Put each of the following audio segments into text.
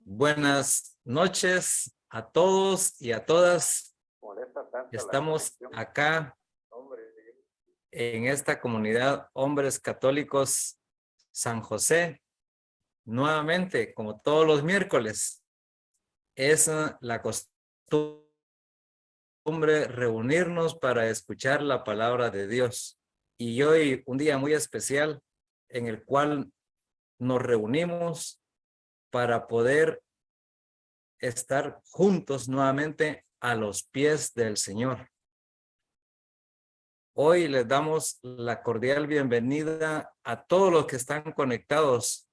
Buenas noches a todos y a todas. Estamos acá en esta comunidad Hombres Católicos San José. Nuevamente, como todos los miércoles, es la costumbre reunirnos para escuchar la palabra de Dios. Y hoy un día muy especial en el cual nos reunimos para poder estar juntos nuevamente a los pies del Señor. Hoy les damos la cordial bienvenida a todos los que están conectados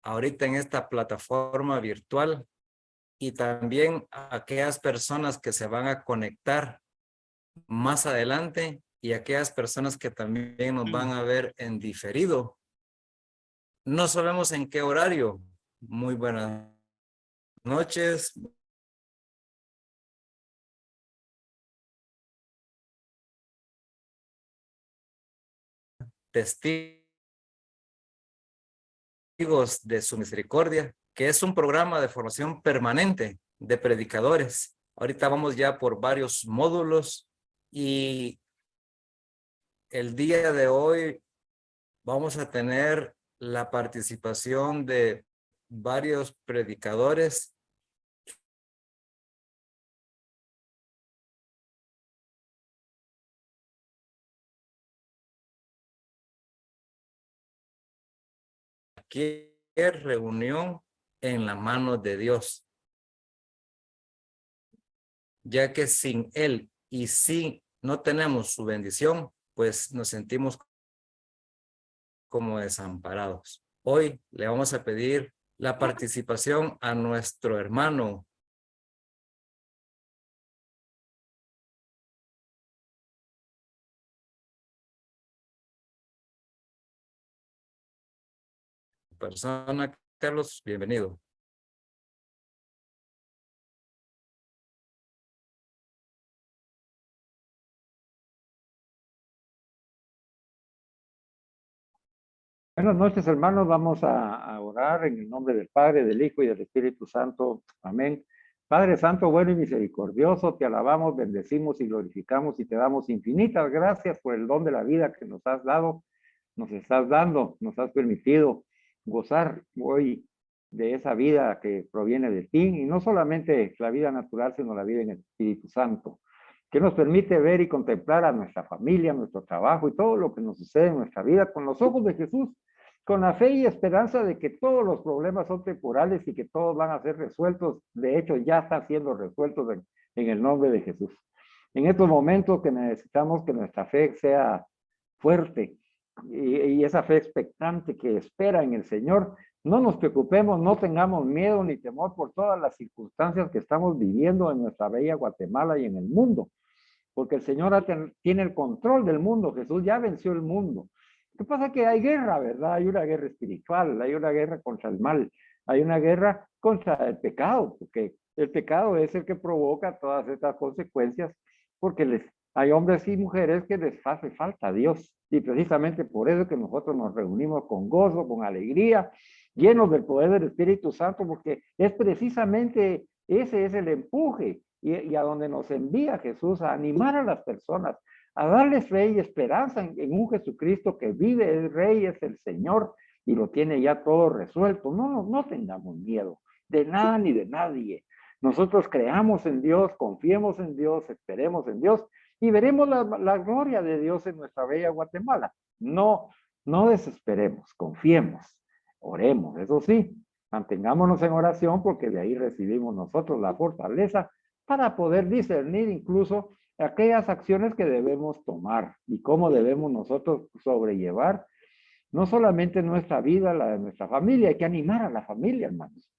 ahorita en esta plataforma virtual y también a aquellas personas que se van a conectar más adelante y aquellas personas que también nos van a ver en diferido. No sabemos en qué horario. Muy buenas noches. Testigos de su misericordia, que es un programa de formación permanente de predicadores. Ahorita vamos ya por varios módulos y el día de hoy vamos a tener la participación de varios predicadores cualquier reunión en la mano de Dios, ya que sin Él y si no tenemos su bendición, pues nos sentimos como desamparados. Hoy le vamos a pedir la participación a nuestro hermano persona. Carlos, bienvenido. Buenas noches, hermanos. Vamos a orar en el nombre del Padre, del Hijo y del Espíritu Santo. Amén. Padre Santo, bueno y misericordioso, te alabamos, bendecimos y glorificamos y te damos infinitas gracias por el don de la vida que nos has dado, nos estás dando, nos has permitido gozar hoy de esa vida que proviene de ti, y no solamente la vida natural, sino la vida en el Espíritu Santo, que nos permite ver y contemplar a nuestra familia, nuestro trabajo y todo lo que nos sucede en nuestra vida con los ojos de Jesús, con la fe y esperanza de que todos los problemas son temporales y que todos van a ser resueltos. De hecho, ya están siendo resueltos en el nombre de Jesús. En estos momentos que necesitamos que nuestra fe sea fuerte y esa fe expectante que espera en el Señor, no nos preocupemos, no tengamos miedo ni temor por todas las circunstancias que estamos viviendo en nuestra bella Guatemala y en el mundo, porque el Señor tiene el control del mundo. Jesús ya venció el mundo. ¿Qué pasa? Que hay guerra, ¿verdad? Hay una guerra espiritual, hay una guerra contra el mal, hay una guerra contra el pecado, porque el pecado es el que provoca todas estas consecuencias, porque hay hombres y mujeres que les hace falta a Dios, y precisamente por eso que nosotros nos reunimos con gozo, con alegría, llenos del poder del Espíritu Santo, porque es precisamente ese es el empuje y a donde nos envía Jesús, a animar a las personas, a darles fe y esperanza en un Jesucristo que vive, es Rey, es el Señor, y lo tiene ya todo resuelto. No tengamos miedo de nada ni de nadie. Nosotros creamos en Dios, confiemos en Dios, esperemos en Dios, y veremos la gloria de Dios en nuestra bella Guatemala. No desesperemos, confiemos, oremos, eso sí, mantengámonos en oración, porque de ahí recibimos nosotros la fortaleza para poder discernir incluso aquellas acciones que debemos tomar y cómo debemos nosotros sobrellevar no solamente nuestra vida, la de nuestra familia. Hay que animar a la familia, hermanos.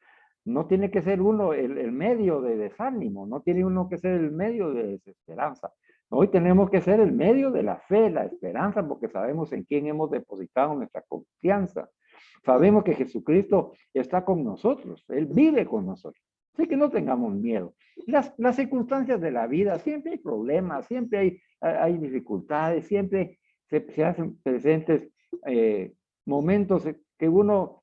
No tiene que ser uno el medio de desánimo, no tiene uno que ser el medio de desesperanza. Hoy tenemos que ser el medio de la fe, la esperanza, porque sabemos en quién hemos depositado nuestra confianza. Sabemos que Jesucristo está con nosotros, Él vive con nosotros. Así que no tengamos miedo. Las circunstancias de la vida, siempre hay problemas, siempre hay dificultades, siempre se hacen presentes momentos que uno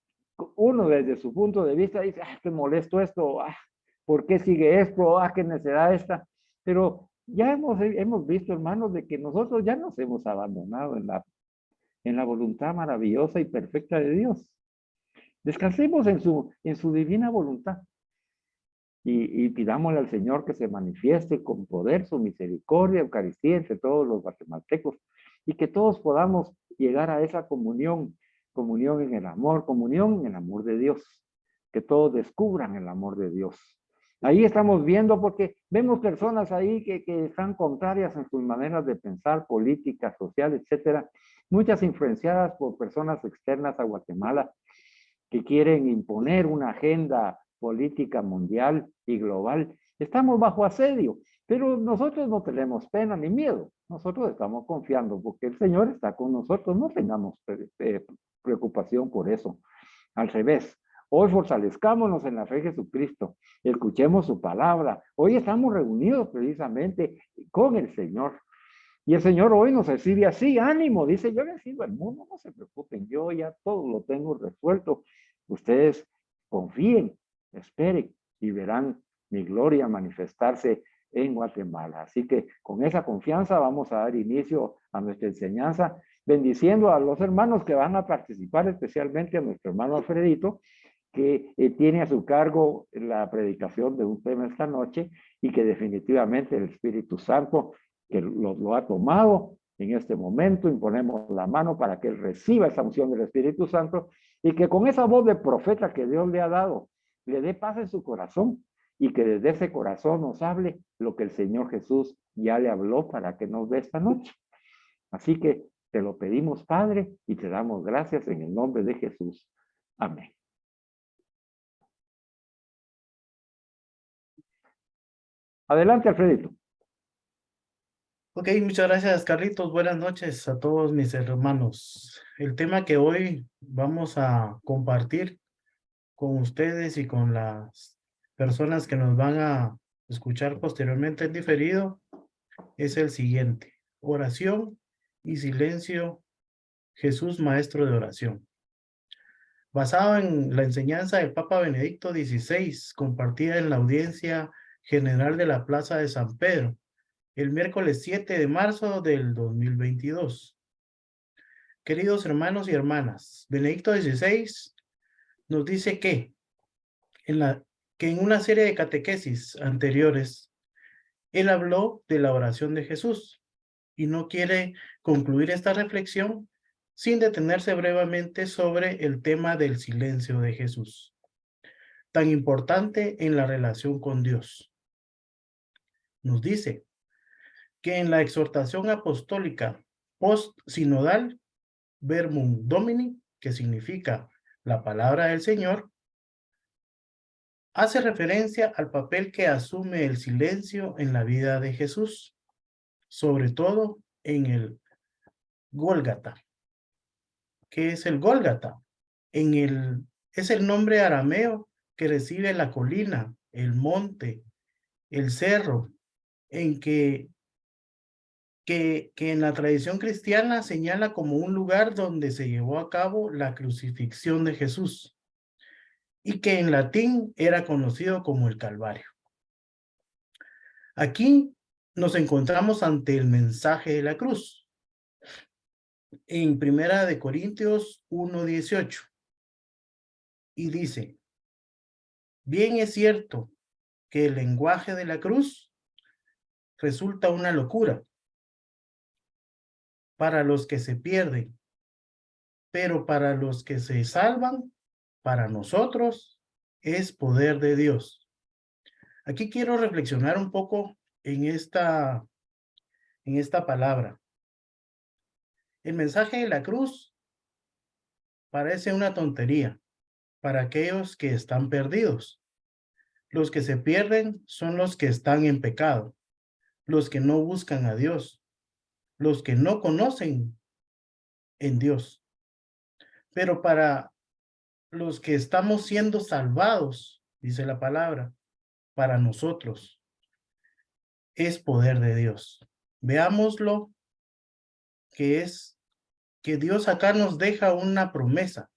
uno desde su punto de vista dice, qué molesto esto, ¿por qué sigue esto? Qué necedad esta. Pero ya hemos visto, hermanos, de que nosotros ya nos hemos abandonado en la voluntad maravillosa y perfecta de Dios. Descansemos en su divina voluntad y pidámosle al Señor que se manifieste con poder su misericordia, Eucaristía entre todos los guatemaltecos y que todos podamos llegar a esa comunión, comunión en el amor de Dios, que todos descubran el amor de Dios. Ahí estamos viendo porque vemos personas ahí que están contrarias en sus maneras de pensar, política, social, etcétera, muchas influenciadas por personas externas a Guatemala que quieren imponer una agenda política mundial y global. Estamos bajo asedio, pero nosotros no tenemos pena ni miedo. Nosotros estamos confiando porque el Señor está con nosotros. No tengamos preocupación por eso. Al revés, hoy fortalezcámonos en la fe de Jesucristo. Escuchemos su palabra. Hoy estamos reunidos precisamente con el Señor. Y el Señor hoy nos recibe así, ánimo, dice, yo he vencido el mundo, no se preocupen, yo ya todo lo tengo resuelto. Ustedes confíen, esperen y verán mi gloria manifestarse en Guatemala. Así que con esa confianza vamos a dar inicio a nuestra enseñanza, bendiciendo a los hermanos que van a participar, especialmente a nuestro hermano Alfredito, que tiene a su cargo la predicación de un tema esta noche y que definitivamente el Espíritu Santo que lo ha tomado en este momento, imponemos la mano para que él reciba esa unción del Espíritu Santo y que con esa voz de profeta que Dios le ha dado, le dé paz en su corazón y que desde ese corazón nos hable lo que el Señor Jesús ya le habló para que nos dé esta noche. Así que te lo pedimos, Padre, y te damos gracias en el nombre de Jesús. Amén. Adelante, Alfredito. Ok, muchas gracias, Carlitos. Buenas noches a todos mis hermanos. El tema que hoy vamos a compartir con ustedes y con las personas que nos van a escuchar posteriormente en diferido es el siguiente: oración y silencio, Jesús maestro de oración. Basado en la enseñanza del Papa Benedicto XVI, compartida en la audiencia general de la Plaza de San Pedro, el miércoles 7 de marzo del 2022. Queridos hermanos y hermanas, Benedicto XVI nos dice que en una serie de catequesis anteriores, él habló de la oración de Jesús y no quiere concluir esta reflexión sin detenerse brevemente sobre el tema del silencio de Jesús, tan importante en la relación con Dios. Nos dice que en la exhortación apostólica post-sinodal, Verbum Domini, que significa la palabra del Señor, hace referencia al papel que asume el silencio en la vida de Jesús, sobre todo en el Gólgata. ¿Qué es el Gólgata? Es el nombre arameo que recibe la colina, el monte, el cerro, en que en la tradición cristiana señala como un lugar donde se llevó a cabo la crucifixión de Jesús y que en latín era conocido como el Calvario. Aquí nos encontramos ante el mensaje de la cruz. En 1 Corintios 1:18 y dice: bien es cierto que el lenguaje de la cruz resulta una locura para los que se pierden, pero para los que se salvan, para nosotros es poder de Dios. Aquí quiero reflexionar un poco en esta palabra. El mensaje de la cruz parece una tontería para aquellos que están perdidos. Los que se pierden son los que están en pecado, los que no buscan a Dios, los que no conocen en Dios. Pero para los que estamos siendo salvados, dice la palabra, para nosotros es poder de Dios. Veámoslo, que es que Dios acá nos deja una promesa.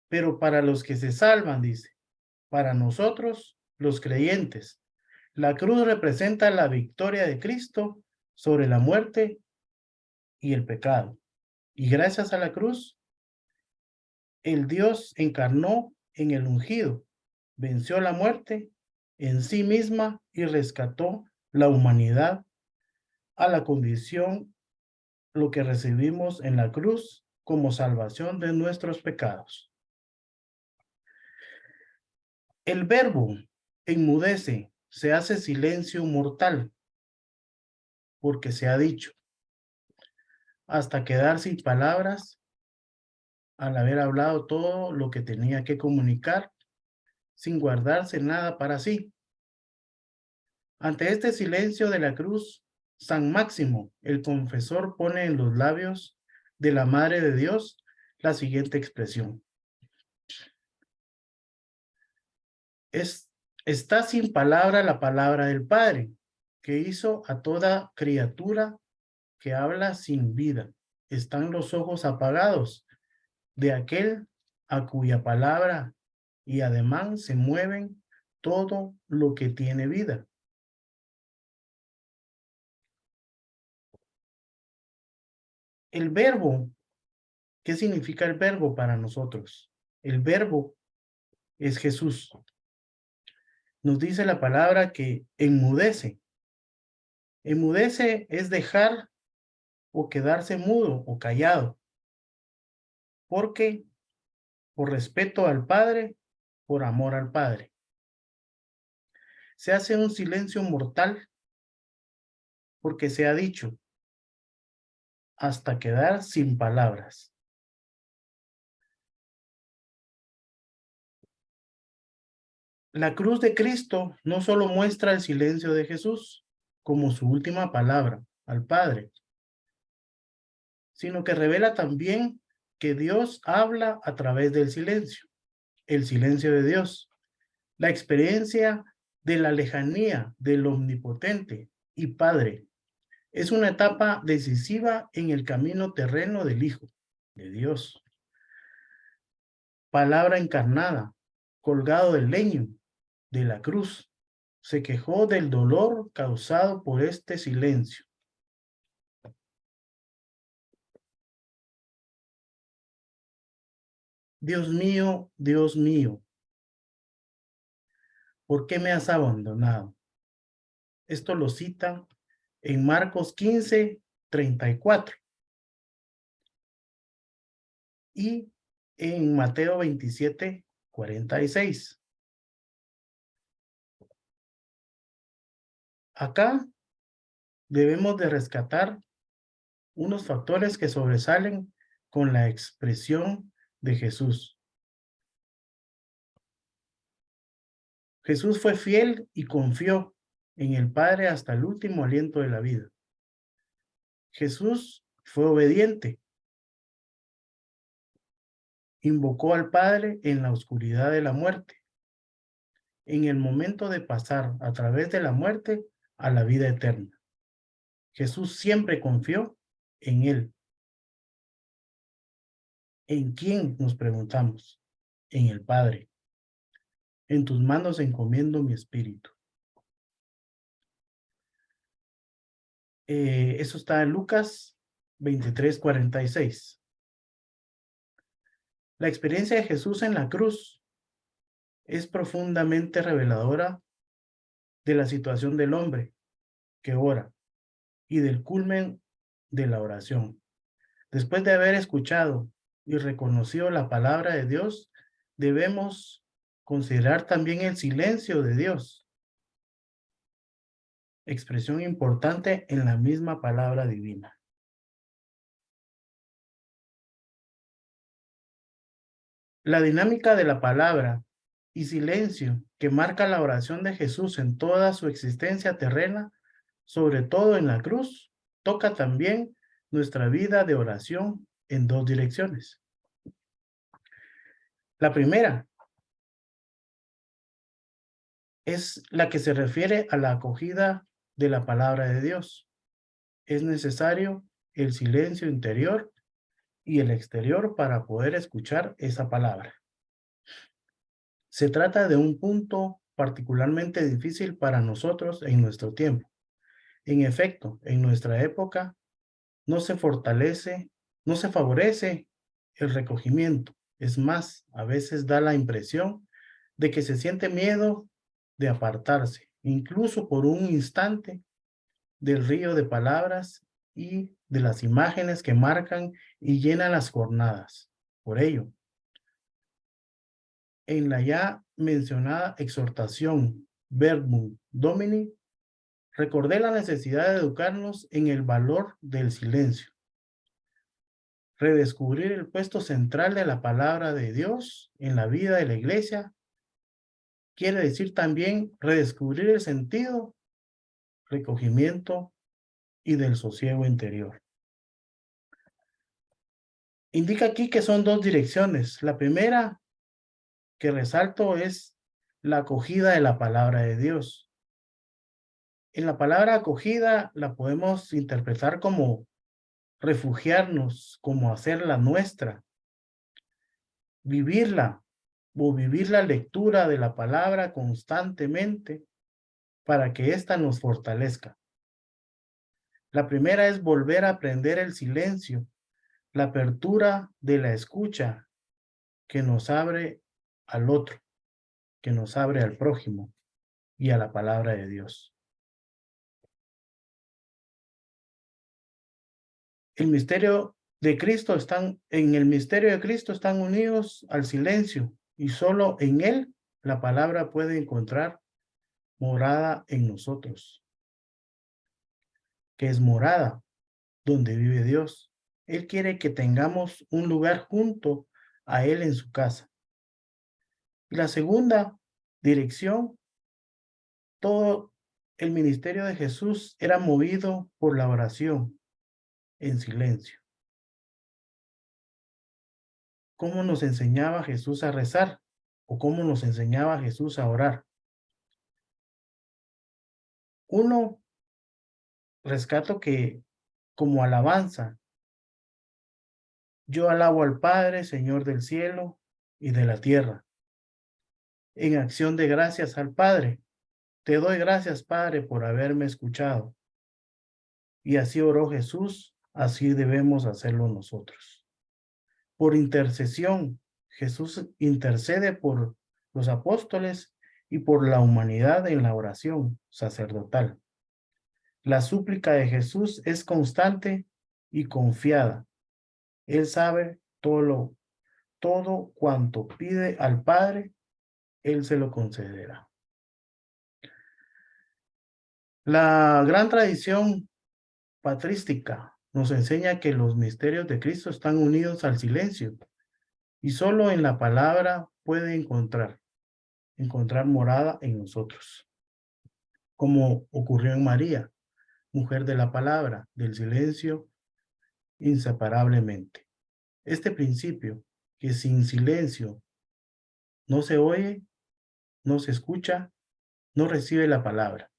pero para los que se salvan, dice, para nosotros, los creyentes, la cruz representa la victoria de Cristo sobre la muerte y el pecado. Y gracias a la cruz, el Dios encarnó en el ungido, venció la muerte en sí misma y rescató la humanidad a la condición, lo que recibimos en la cruz como salvación de nuestros pecados. El verbo enmudece, se hace silencio mortal, porque se ha dicho, hasta quedar sin palabras al haber hablado todo lo que tenía que comunicar, sin guardarse nada para sí. Ante este silencio de la cruz, San Máximo, el confesor, pone en los labios de la Madre de Dios la siguiente expresión. Está sin palabra la palabra del Padre, que hizo a toda criatura que habla sin vida. Están los ojos apagados de aquel a cuya palabra y ademán se mueven todo lo que tiene vida. El verbo, ¿qué significa el verbo para nosotros? El verbo es Jesús. Nos dice la palabra que enmudece. Enmudece es dejar o quedarse mudo o callado. Porque por respeto al Padre, por amor al Padre. Se hace un silencio mortal porque se ha dicho hasta quedar sin palabras. La cruz de Cristo no solo muestra el silencio de Jesús como su última palabra al Padre, sino que revela también que Dios habla a través del silencio, el silencio de Dios, la experiencia de la lejanía del Omnipotente y Padre. Es una etapa decisiva en el camino terreno del Hijo de Dios. Palabra encarnada, colgado del leño de la cruz, se quejó del dolor causado por este silencio. Dios mío, ¿por qué me has abandonado? Esto lo cita en Marcos 15:34 y en Mateo 27:46. Acá debemos de rescatar unos factores que sobresalen con la expresión de Jesús. Jesús fue fiel y confió en el Padre hasta el último aliento de la vida. Jesús fue obediente. Invocó al Padre en la oscuridad de la muerte, en el momento de pasar a través de la muerte a la vida eterna. Jesús siempre confió en Él. ¿En quién nos preguntamos? En el Padre. En tus manos encomiendo mi espíritu. Eso está en Lucas 23:46. La experiencia de Jesús en la cruz es profundamente reveladora de la situación del hombre que ora y del culmen de la oración. Después de haber escuchado y reconocido la palabra de Dios, debemos considerar también el silencio de Dios, expresión importante en la misma palabra divina. La dinámica de la palabra y silencio que marca la oración de Jesús en toda su existencia terrena, sobre todo en la cruz, toca también nuestra vida de oración en dos direcciones. La primera es la que se refiere a la acogida de la palabra de Dios. Es necesario el silencio interior y el exterior para poder escuchar esa palabra. Se trata de un punto particularmente difícil para nosotros en nuestro tiempo. En efecto, en nuestra época no se favorece el recogimiento. Es más, a veces da la impresión de que se siente miedo de apartarse, incluso por un instante, del río de palabras y de las imágenes que marcan y llenan las jornadas. Por ello, en la ya mencionada exhortación Verbum Domini, recordé la necesidad de educarnos en el valor del silencio. Redescubrir el puesto central de la palabra de Dios en la vida de la iglesia quiere decir también redescubrir el sentido, recogimiento y del sosiego interior. Indica aquí que son dos direcciones. La primera que resalto es la acogida de la palabra de Dios. En la palabra acogida la podemos interpretar como refugiarnos, como hacerla nuestra, vivirla o vivir la lectura de la palabra constantemente para que ésta nos fortalezca. La primera es volver a aprender el silencio, la apertura de la escucha que nos abre al otro, que nos abre al prójimo y a la palabra de Dios. En el misterio de Cristo están unidos al silencio y solo en él la palabra puede encontrar morada en nosotros, que es morada donde vive Dios. Él quiere que tengamos un lugar junto a él en su casa. Y la segunda dirección, todo el ministerio de Jesús era movido por la oración en silencio. ¿Cómo nos enseñaba Jesús a rezar? ¿O cómo nos enseñaba Jesús a orar? Uno, rescato que como alabanza, yo alabo al Padre, Señor del cielo y de la tierra, en acción de gracias al Padre. Te doy gracias, Padre, por haberme escuchado. Y así oró Jesús, así debemos hacerlo nosotros. Por intercesión, Jesús intercede por los apóstoles y por la humanidad en la oración sacerdotal. La súplica de Jesús es constante y confiada. Él sabe todo cuanto pide al Padre, Él se lo concederá. La gran tradición patrística nos enseña que los misterios de Cristo están unidos al silencio y solo en la palabra puede encontrar morada en nosotros, como ocurrió en María, mujer de la palabra, del silencio, inseparablemente. Este principio, que sin silencio no se oye, no se escucha, no recibe la palabra,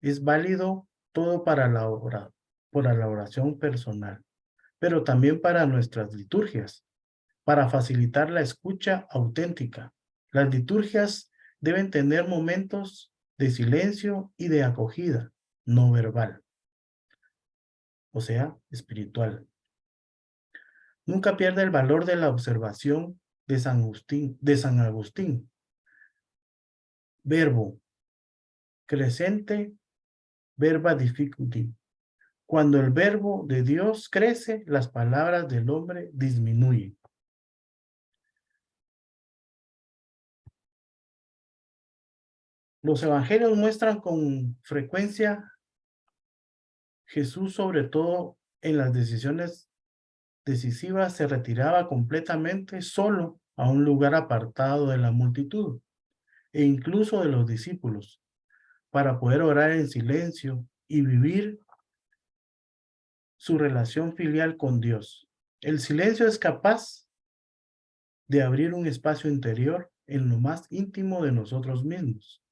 es válido todo para la oración personal, pero también para nuestras liturgias, para facilitar la escucha auténtica. Las liturgias deben tener momentos de silencio y de acogida, no verbal, o sea, espiritual. Nunca pierde el valor de la observación de San Agustín. Verbo, crescente, verba difficulty. Cuando el verbo de Dios crece, las palabras del hombre disminuyen. Los evangelios muestran con frecuencia Jesús, sobre todo en las decisiones decisivas, se retiraba completamente solo a un lugar apartado de la multitud e incluso de los discípulos para poder orar en silencio y vivir su relación filial con Dios. El silencio es capaz de abrir un espacio interior en lo más íntimo de nosotros mismos,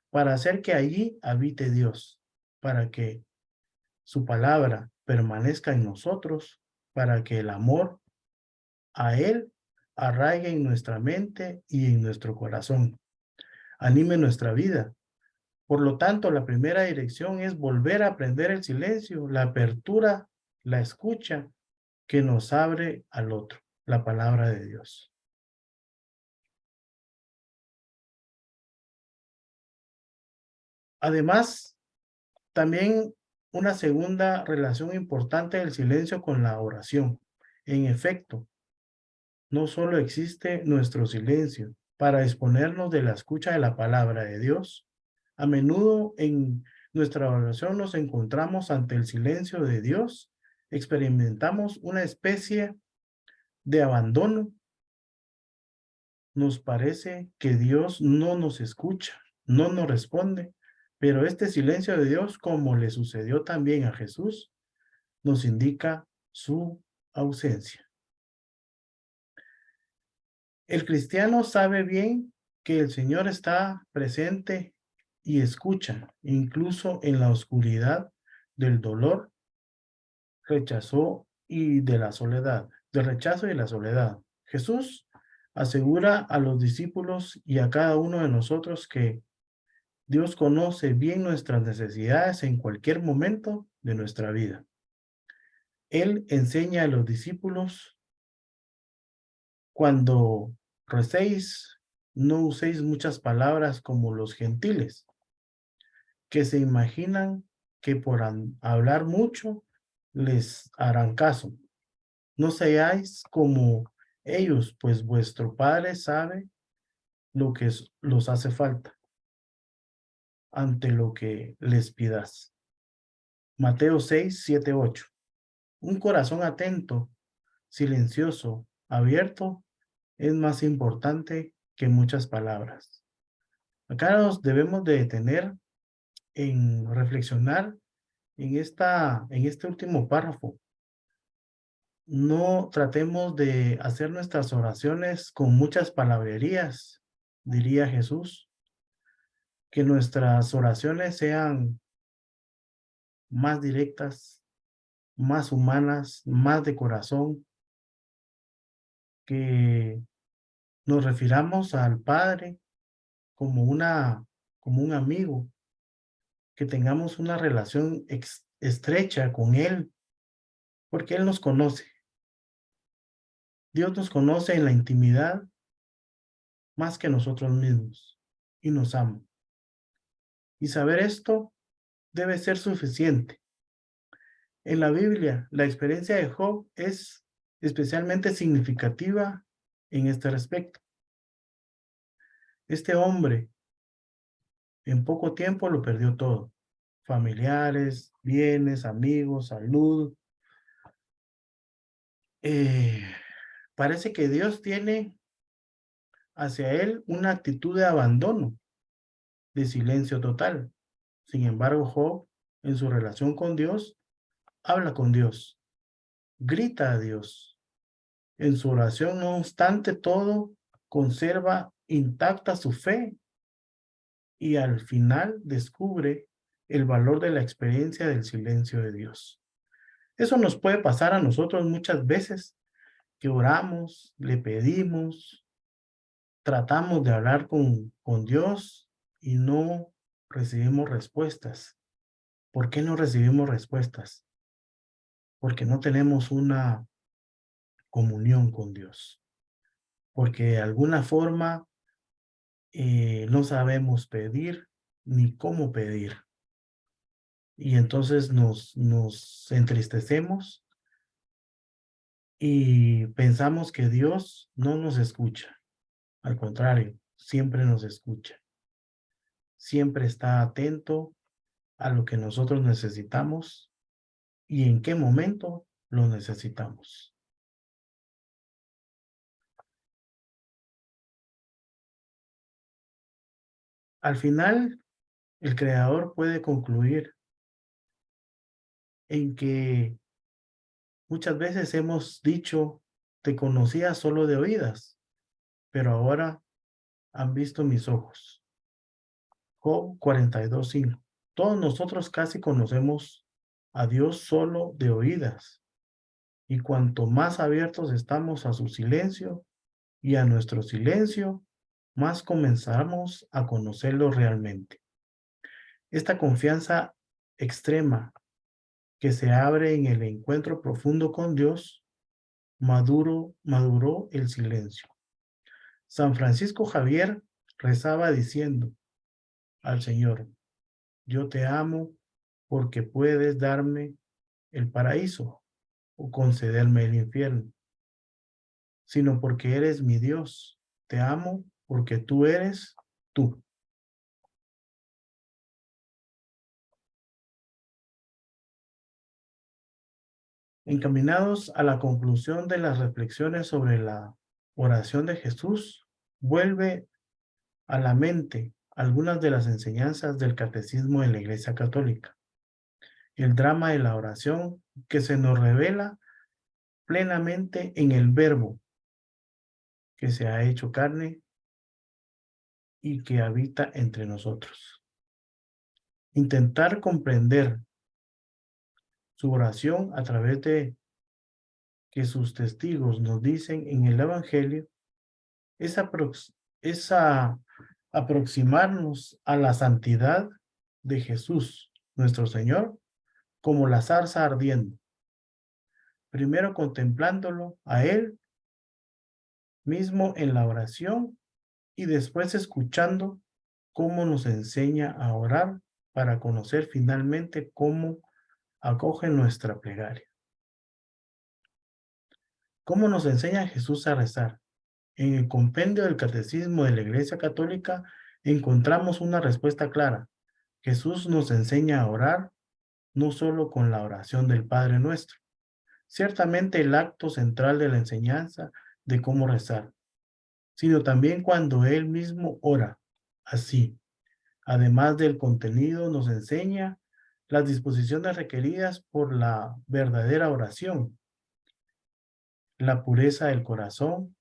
para hacer que allí habite Dios, para que su palabra permanezca en nosotros, para que el amor a Él arraigue en nuestra mente y en nuestro corazón. Anime nuestra vida. Por lo tanto, la primera dirección es volver a aprender el silencio, la apertura, la escucha que nos abre al otro, la palabra de Dios. Además, también una segunda relación importante del silencio con la oración. En efecto, no solo existe nuestro silencio para exponernos de la escucha de la palabra de Dios. A menudo en nuestra oración nos encontramos ante el silencio de Dios, experimentamos una especie de abandono. Nos parece que Dios no nos escucha, no nos responde, pero este silencio de Dios, como le sucedió también a Jesús, nos indica su ausencia. El cristiano sabe bien que el Señor está presente y escucha, incluso en la oscuridad del dolor, rechazó y de la soledad, del rechazo y la soledad. Jesús asegura a los discípulos y a cada uno de nosotros que Dios conoce bien nuestras necesidades en cualquier momento de nuestra vida. Él enseña a los discípulos: cuando recéis, no uséis muchas palabras como los gentiles, que se imaginan que por hablar mucho les harán caso. No seáis como ellos, pues vuestro Padre sabe lo que los hace falta ante lo que les pidas. Mateo 6, 7, 8. Un corazón atento, silencioso, abierto, es más importante que muchas palabras. Acá nos debemos de detener en reflexionar en este último párrafo. No tratemos de hacer nuestras oraciones con muchas palabrerías, diría Jesús. Que nuestras oraciones sean más directas, más humanas, más de corazón, que nos refiramos al Padre como un amigo, que tengamos una relación estrecha con Él, porque Él nos conoce. Dios nos conoce en la intimidad más que nosotros mismos y nos ama. Y saber esto debe ser suficiente. En la Biblia, la experiencia de Job es especialmente significativa en este respecto. Este hombre en poco tiempo lo perdió todo: familiares, bienes, amigos, salud. Parece que Dios tiene hacia él una actitud de abandono, de silencio total. Sin embargo, Job, en su relación con Dios, habla con Dios, grita a Dios. En su oración, no obstante todo, conserva intacta su fe y al final descubre el valor de la experiencia del silencio de Dios. Eso nos puede pasar a nosotros muchas veces, que oramos, le pedimos, tratamos de hablar con Dios y no recibimos respuestas. ¿Por qué no recibimos respuestas? Porque no tenemos una comunión con Dios. Porque de alguna forma no sabemos pedir ni cómo pedir. Y entonces nos entristecemos y pensamos que Dios no nos escucha. Al contrario, siempre nos escucha. Siempre está atento a lo que nosotros necesitamos y en qué momento lo necesitamos. Al final, el Creador puede concluir en que muchas veces hemos dicho: te conocía solo de oídas, pero ahora han visto mis ojos. Job 42:5. Todos nosotros casi conocemos a Dios solo de oídas, y cuanto más abiertos estamos a su silencio, y a nuestro silencio, más comenzamos a conocerlo realmente. Esta confianza extrema que se abre en el encuentro profundo con Dios, maduró el silencio. San Francisco Javier rezaba diciendo al Señor: yo te amo porque puedes darme el paraíso o concederme el infierno, sino porque eres mi Dios. Te amo porque tú eres tú. Encaminados a la conclusión de las reflexiones sobre la oración de Jesús, vuelve a la mente algunas de las enseñanzas del Catecismo de la Iglesia Católica. El drama de la oración que se nos revela plenamente en el Verbo que se ha hecho carne y que habita entre nosotros. Intentar comprender su oración a través de que sus testigos nos dicen en el Evangelio es aproximarnos a la santidad de Jesús, nuestro Señor, como la zarza ardiendo. Primero contemplándolo a Él mismo en la oración y después escuchando cómo nos enseña a orar para conocer finalmente cómo acoge nuestra plegaria. ¿Cómo nos enseña Jesús a rezar? En el compendio del Catecismo de la Iglesia Católica encontramos una respuesta clara. Jesús nos enseña a orar no solo con la oración del Padre Nuestro, ciertamente el acto central de la enseñanza de cómo rezar, sino también cuando Él mismo ora. Así, además del contenido, nos enseña las disposiciones requeridas por la verdadera oración, la pureza del corazón,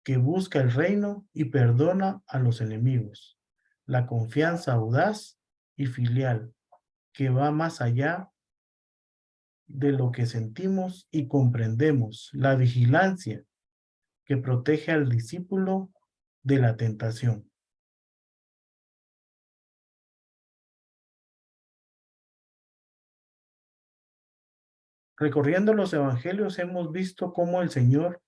que busca el reino y perdona a los enemigos, la confianza audaz y filial, que va más allá de lo que sentimos y comprendemos, la vigilancia, que protege al discípulo de la tentación. Recorriendo los evangelios hemos visto cómo el Señor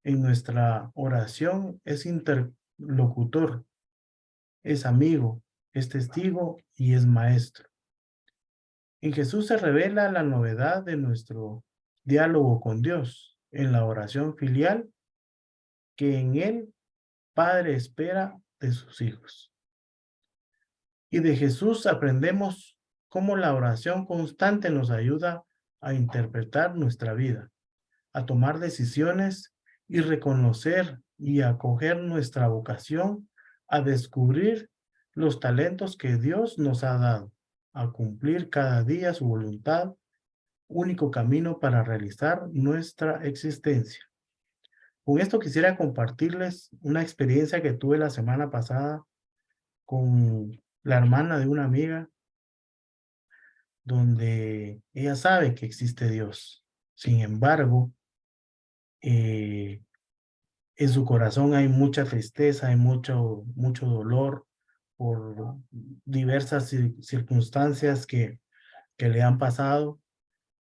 en nuestra oración es interlocutor, es amigo, es testigo y es maestro. En Jesús se revela la novedad de nuestro diálogo con Dios, en la oración filial que en Él Padre espera de sus hijos. Y de Jesús aprendemos cómo la oración constante nos ayuda a interpretar nuestra vida, a tomar decisiones y reconocer y acoger nuestra vocación, a descubrir los talentos que Dios nos ha dado, a cumplir cada día su voluntad, único camino para realizar nuestra existencia. Con esto quisiera compartirles una experiencia que tuve la semana pasada con la hermana de una amiga, donde ella sabe que existe Dios. Sin embargo, en su corazón hay mucha tristeza, hay mucho dolor por diversas circunstancias que le han pasado.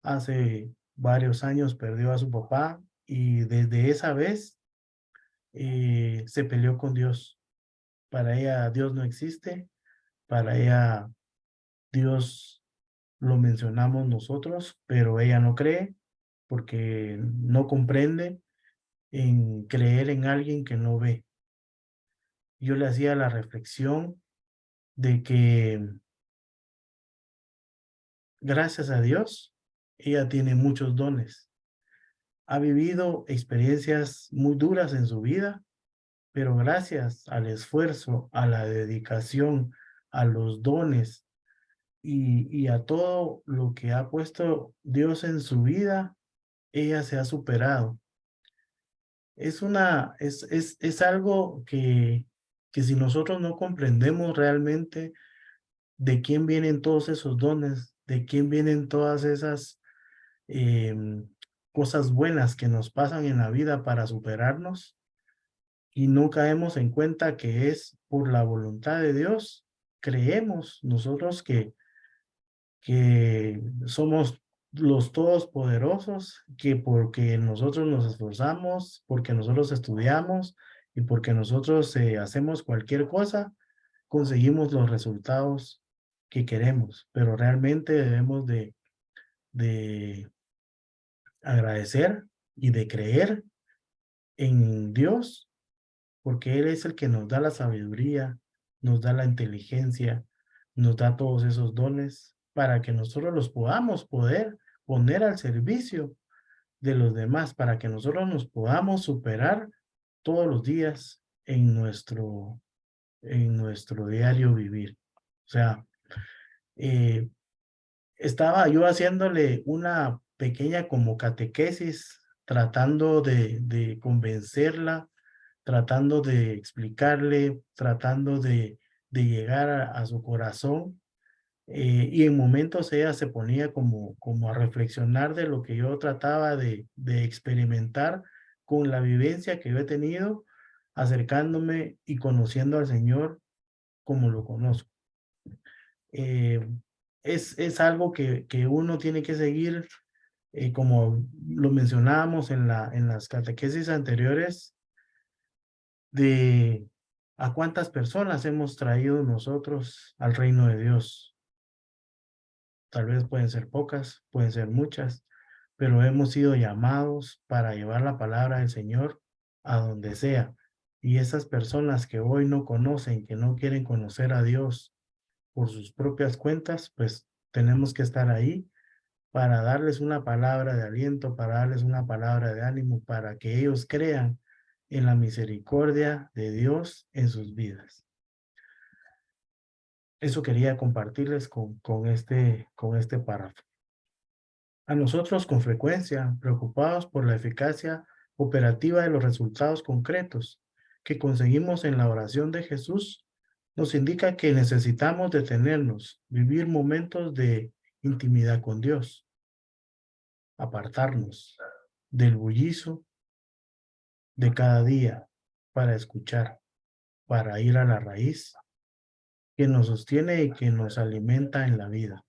Hace varios años perdió a su papá y desde esa vez se peleó con Dios. Para ella Dios no existe, para ella Dios lo mencionamos nosotros, pero ella no cree porque no comprende en creer en alguien que no ve. Yo le hacía la reflexión de que gracias a Dios, ella tiene muchos dones. Ha vivido experiencias muy duras en su vida, pero gracias al esfuerzo, a la dedicación, a los dones y a todo lo que ha puesto Dios en su vida, ella se ha superado. Es algo que si nosotros no comprendemos realmente de quién vienen todos esos dones, de quién vienen todas esas cosas buenas que nos pasan en la vida para superarnos, y no caemos en cuenta que es por la voluntad de Dios. Creemos nosotros que somos los todopoderosos, que porque nosotros nos esforzamos, porque nosotros estudiamos y porque nosotros hacemos cualquier cosa, conseguimos los resultados que queremos. Pero realmente debemos de agradecer y de creer en Dios, porque Él es el que nos da la sabiduría, nos da la inteligencia, nos da todos esos dones para que nosotros los podamos poder poner al servicio de los demás, para que nosotros nos podamos superar todos los días en nuestro diario vivir. O sea, eh, estaba yo haciéndole una pequeña como catequesis, tratando de convencerla, tratando de explicarle, tratando de llegar a su corazón. Y en momentos ella se ponía como a reflexionar de lo que yo trataba de experimentar con la vivencia que yo he tenido, acercándome y conociendo al Señor como lo conozco. Eh, es algo que uno tiene que seguir, como lo mencionábamos en las catequesis anteriores, de a cuántas personas hemos traído nosotros al reino de Dios. Tal vez pueden ser pocas, pueden ser muchas, pero hemos sido llamados para llevar la palabra del Señor a donde sea. Y esas personas que hoy no conocen, que no quieren conocer a Dios por sus propias cuentas, pues tenemos que estar ahí para darles una palabra de aliento, para darles una palabra de ánimo, para que ellos crean en la misericordia de Dios en sus vidas. Eso quería compartirles con este párrafo. A nosotros con frecuencia, preocupados por la eficacia operativa de los resultados concretos que conseguimos en la oración de Jesús, nos indica que necesitamos detenernos, vivir momentos de intimidad con Dios, apartarnos del bullicio de cada día para escuchar, para ir a la raíz que nos sostiene y que nos alimenta en la vida.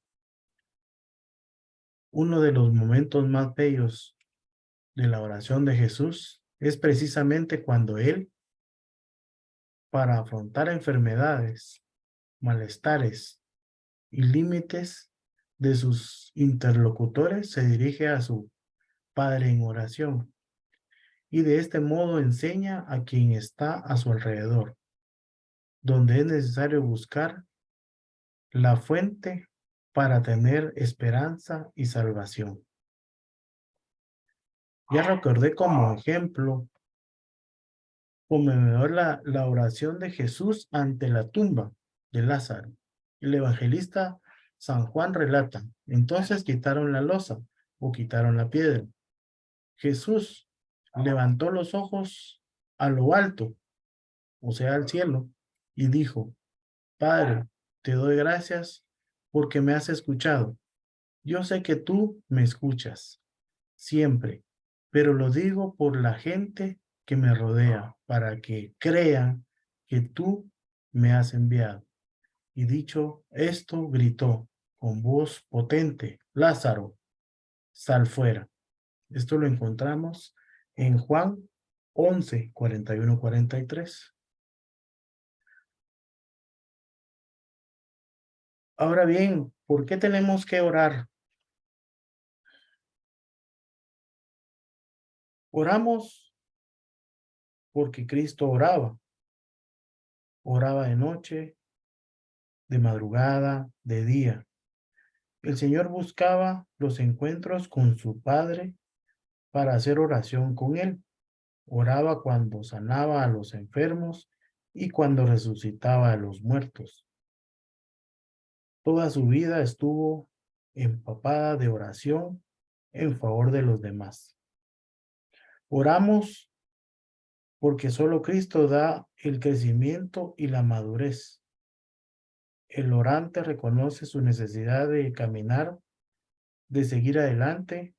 Uno de los momentos más bellos de la oración de Jesús es precisamente cuando Él, para afrontar enfermedades, malestares y límites de sus interlocutores, se dirige a su Padre en oración y de este modo enseña a quien está a su alrededor, donde es necesario buscar la fuente para tener esperanza y salvación. Ya recordé como ejemplo conmovedor la oración de Jesús ante la tumba de Lázaro. El evangelista San Juan relata, entonces quitaron la losa o quitaron la piedra. Jesús levantó los ojos a lo alto, o sea, al cielo, y dijo, Padre, te doy gracias porque me has escuchado. Yo sé que tú me escuchas siempre, pero lo digo por la gente que me rodea, para que crean que tú me has enviado. Y dicho esto, gritó con voz potente, Lázaro, sal fuera. Esto lo encontramos en Juan 11, 41, 43. Ahora bien, ¿por qué tenemos que orar? Oramos porque Cristo oraba. Oraba de noche, de madrugada, de día. El Señor buscaba los encuentros con su Padre para hacer oración con Él. Oraba cuando sanaba a los enfermos y cuando resucitaba a los muertos. Toda su vida estuvo empapada de oración en favor de los demás. Oramos porque solo Cristo da el crecimiento y la madurez. El orante reconoce su necesidad de caminar, de seguir adelante.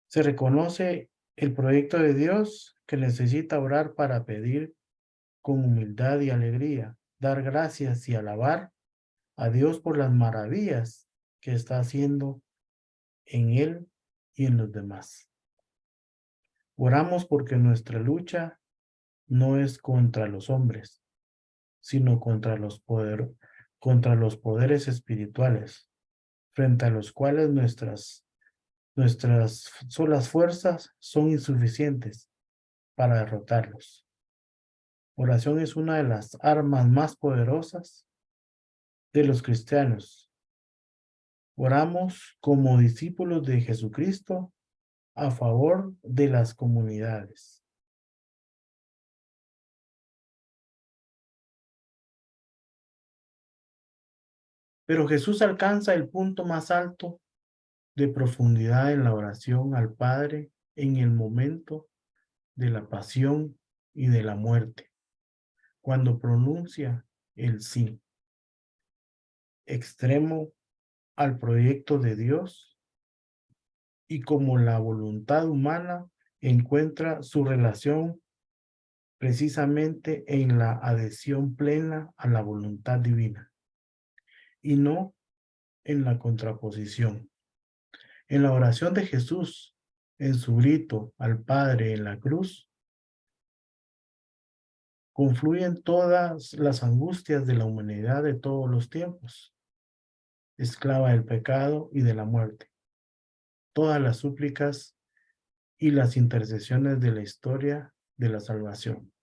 Se reconoce el proyecto de Dios que necesita orar para pedir con humildad y alegría, dar gracias y alabar a Dios por las maravillas que está haciendo en Él y en los demás. Oramos porque nuestra lucha no es contra los hombres, sino contra los poderes espirituales, frente a los cuales nuestras solas fuerzas son insuficientes para derrotarlos. Oración es una de las armas más poderosas de los cristianos. Oramos como discípulos de Jesucristo a favor de las comunidades. Pero Jesús alcanza el punto más alto de profundidad en la oración al Padre en el momento de la pasión y de la muerte, cuando pronuncia el sí, extremo al proyecto de Dios, y como la voluntad humana encuentra su relación precisamente en la adhesión plena a la voluntad divina y no en la contraposición. En la oración de Jesús, en su grito al Padre en la cruz, confluyen todas las angustias de la humanidad de todos los tiempos, esclava del pecado y de la muerte, todas las súplicas y las intercesiones de la historia de la salvación.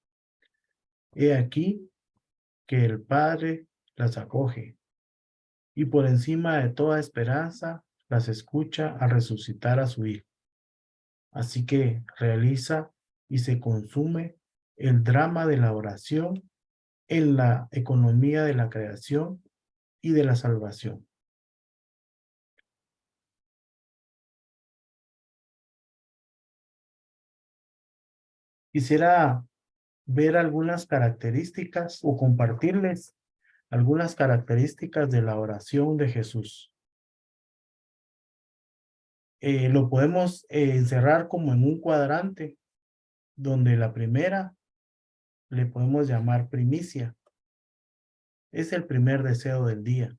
He aquí que el Padre las acoge y por encima de toda esperanza las escucha al resucitar a su Hijo. Así que realiza y se consume el drama de la oración en la economía de la creación y de la salvación. Quisiera ver algunas características o compartirles algunas características de la oración de Jesús. Lo podemos encerrar como en un cuadrante, donde la primera le podemos llamar primicia. Es el primer deseo del día.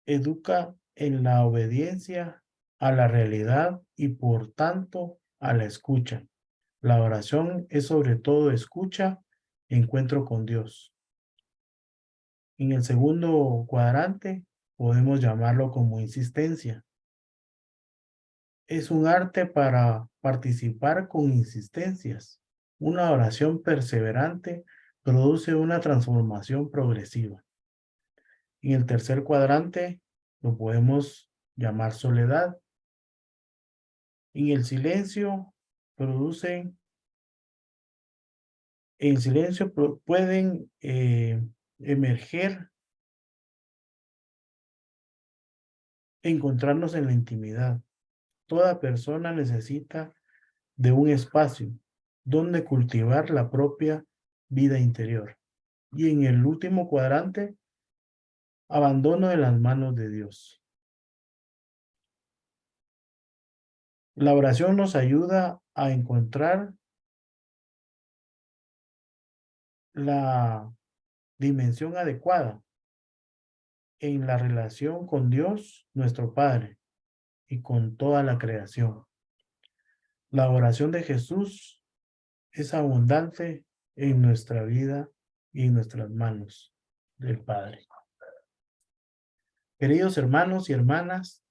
Educa en la obediencia a la realidad y por tanto a la escucha. La oración es sobre todo escucha, encuentro con Dios. En el segundo cuadrante podemos llamarlo como insistencia. Es un arte para participar con insistencias. Una oración perseverante produce una transformación progresiva. En el tercer cuadrante lo podemos llamar soledad. En el silencio pueden emerger, encontrarnos en la intimidad. Toda persona necesita de un espacio donde cultivar la propia vida interior. Y en el último cuadrante, abandono de las manos de Dios. La oración nos ayuda a encontrar la dimensión adecuada en la relación con Dios, nuestro Padre, y con toda la creación. La oración de Jesús es abundante en nuestra vida y en nuestras manos del Padre. Queridos hermanos y hermanas,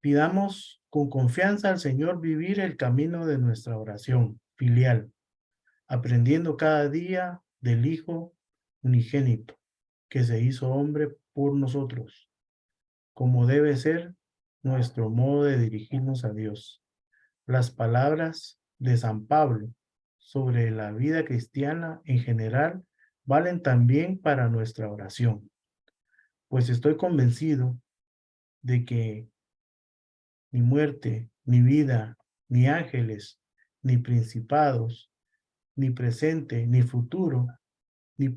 pidamos con confianza al Señor vivir el camino de nuestra oración filial, aprendiendo cada día del Hijo unigénito, que se hizo hombre por nosotros, como debe ser nuestro modo de dirigirnos a Dios. Las palabras de San Pablo sobre la vida cristiana en general valen también para nuestra oración, pues estoy convencido de que ni muerte, ni vida, ni ángeles, ni principados, ni presente, ni futuro, ni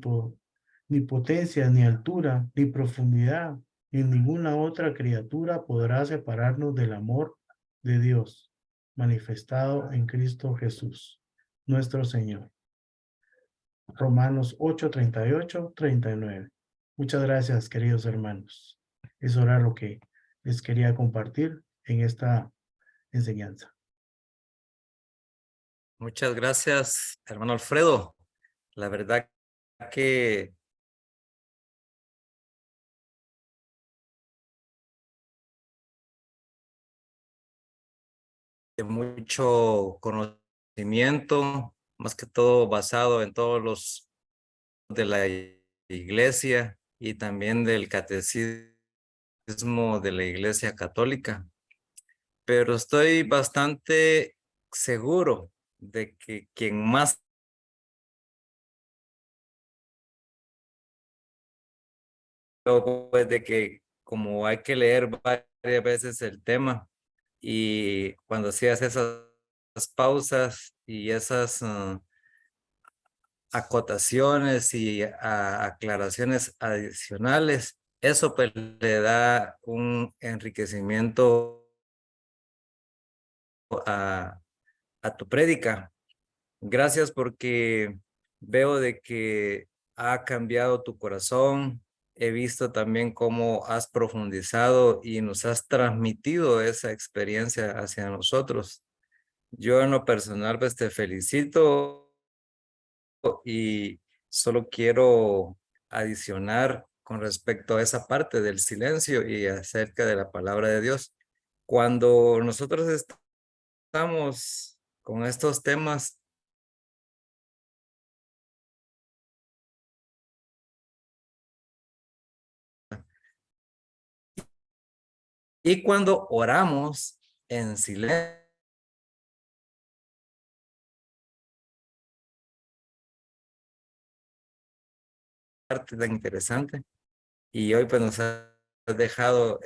potencia, ni altura, ni profundidad, ni ninguna otra criatura podrá separarnos del amor de Dios, manifestado en Cristo Jesús, nuestro Señor. Romanos 8, 38, 39. Muchas gracias, queridos hermanos. Eso era lo que les quería compartir en esta enseñanza. Muchas gracias, hermano Alfredo. La verdad que mucho conocimiento, más que todo basado en todos los de la iglesia y también del catecismo de la Iglesia Católica. Pero estoy bastante seguro de que quien más pues de que como hay que leer varias veces el tema y cuando hacías esas pausas y esas acotaciones y aclaraciones adicionales, eso pues le da un enriquecimiento a tu prédica. Gracias porque veo de que ha cambiado tu corazón. He visto también cómo has profundizado y nos has transmitido esa experiencia hacia nosotros. Yo en lo personal pues te felicito y solo quiero adicionar con respecto a esa parte del silencio y acerca de la palabra de Dios. Cuando nosotros estamos con estos temas, y cuando oramos en silencio, parte tan interesante. Y hoy pues nos has dejado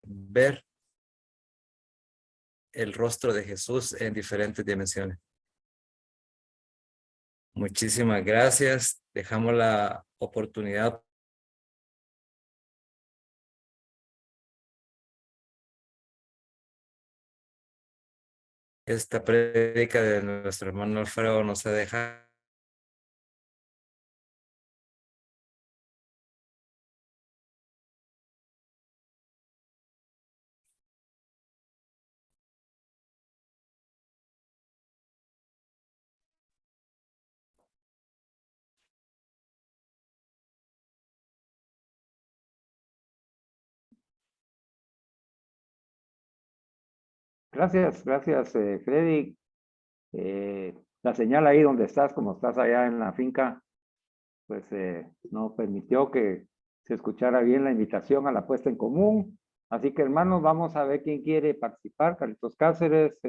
ver el rostro de Jesús en diferentes dimensiones. Muchísimas gracias. Dejamos la oportunidad esta prédica de nuestro hermano Alfredo nos ha dejado Gracias, gracias, Freddy. La señal ahí donde estás, como estás allá en la finca, pues no permitió que se escuchara bien la invitación a la puesta en común. Así que, hermanos, vamos a ver quién quiere participar. Carlitos Cáceres,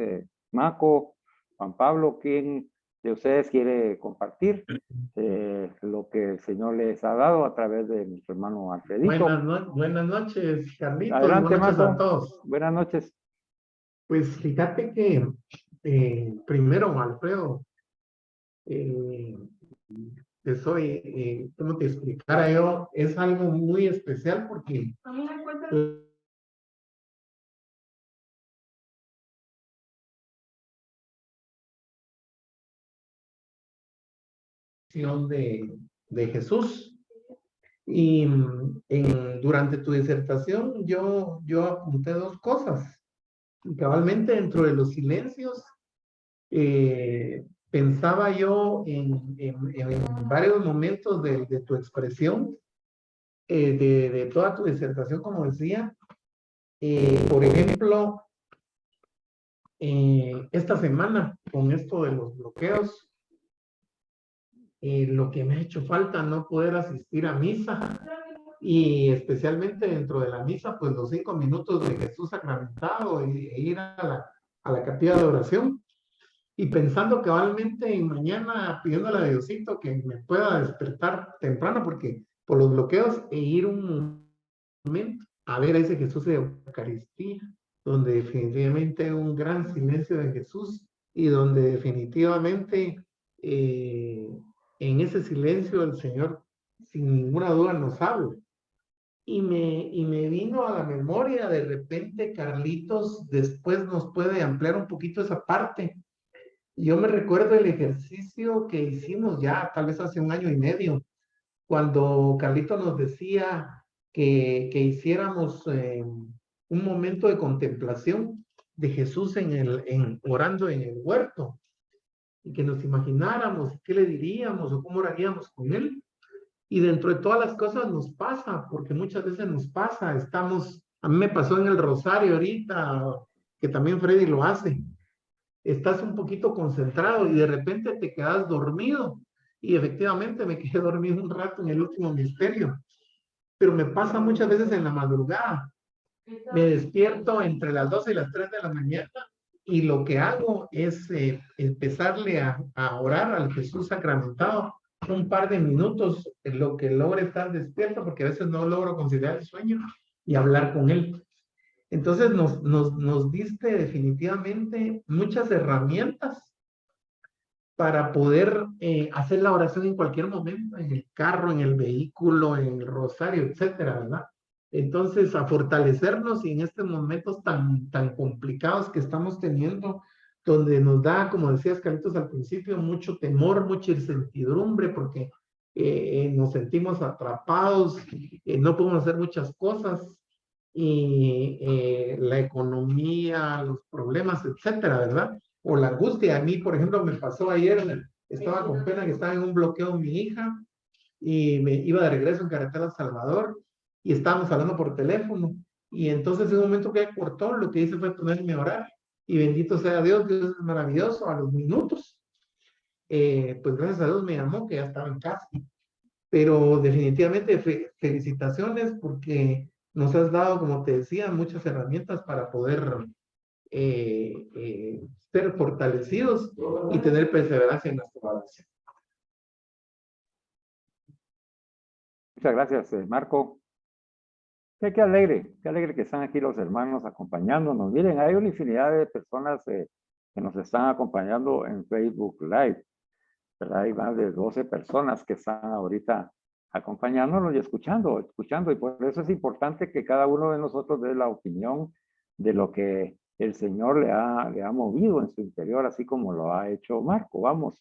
Maco, Juan Pablo, ¿quién de ustedes quiere compartir lo que el Señor les ha dado a través de nuestro hermano Alfredito? Buenas noches, Carlitos. Adelante, Buenas noches a Maco. todos. Buenas noches. Pues fíjate que primero, Alfredo, ¿cómo te explicara yo? Es algo muy especial porque de Jesús. Y durante tu disertación yo apunté dos cosas. Y cabalmente dentro de los silencios pensaba yo en varios momentos de tu expresión, de toda tu disertación, como decía. Por ejemplo, esta semana, con esto de los bloqueos, lo que me ha hecho falta no poder asistir a misa, y especialmente dentro de la misa, pues los 5 minutos de Jesús sacramentado e ir a la capilla de oración. Y pensando cabalmente en mañana, pidiéndole a Diosito que me pueda despertar temprano, porque por los bloqueos, e ir un momento a ver a ese Jesús de Eucaristía, donde definitivamente hay un gran silencio de Jesús y donde definitivamente en ese silencio el Señor sin ninguna duda nos habla. Y me vino a la memoria, de repente, Carlitos, después nos puede ampliar un poquito esa parte. Yo me recuerdo el ejercicio que hicimos ya, tal vez hace 1 año y medio, cuando Carlitos nos decía que hiciéramos un momento de contemplación de Jesús orando en el huerto, y que nos imagináramos qué le diríamos o cómo oraríamos con él. Y dentro de todas las cosas nos pasa, porque muchas veces nos pasa, a mí me pasó en el rosario ahorita, que también Freddy lo hace, estás un poquito concentrado y de repente te quedas dormido, y efectivamente me quedé dormido un rato en el último misterio, pero me pasa muchas veces en la madrugada, me despierto entre las 12 y las 3 de la mañana, y lo que hago es empezarle a orar al Jesús sacramentado un par de minutos, en lo que logre estar despierto, porque a veces no logro conciliar el sueño, y hablar con él. Entonces nos diste definitivamente muchas herramientas para poder hacer la oración en cualquier momento, en el carro, en el vehículo, en el rosario, etcétera, ¿verdad? Entonces, a fortalecernos, y en estos momentos tan complicados que estamos teniendo, donde nos da, como decías, Carlitos, al principio, mucho temor, mucha incertidumbre, porque nos sentimos atrapados, no podemos hacer muchas cosas, y la economía, los problemas, etcétera, ¿verdad? O la angustia. A mí, por ejemplo, me pasó ayer, estaba con pena que estaba en un bloqueo mi hija, y me iba de regreso en carretera a Salvador, y estábamos hablando por teléfono, y entonces en un momento que cortó, lo que hice fue ponerme a orar, y bendito sea Dios, Dios es maravilloso. A los minutos, pues gracias a Dios me llamó, que ya estaba en casa. Pero definitivamente felicitaciones, porque nos has dado, como te decía, muchas herramientas para poder ser fortalecidos y tener perseverancia en nuestra oración. Muchas gracias, Marco. Qué alegre que están aquí los hermanos acompañándonos. Miren, hay una infinidad de personas que nos están acompañando en Facebook Live, ¿verdad? Hay más de 12 personas que están ahorita acompañándonos y escuchando, y por eso es importante que cada uno de nosotros dé la opinión de lo que el Señor le ha movido en su interior, así como lo ha hecho Marco. Vamos,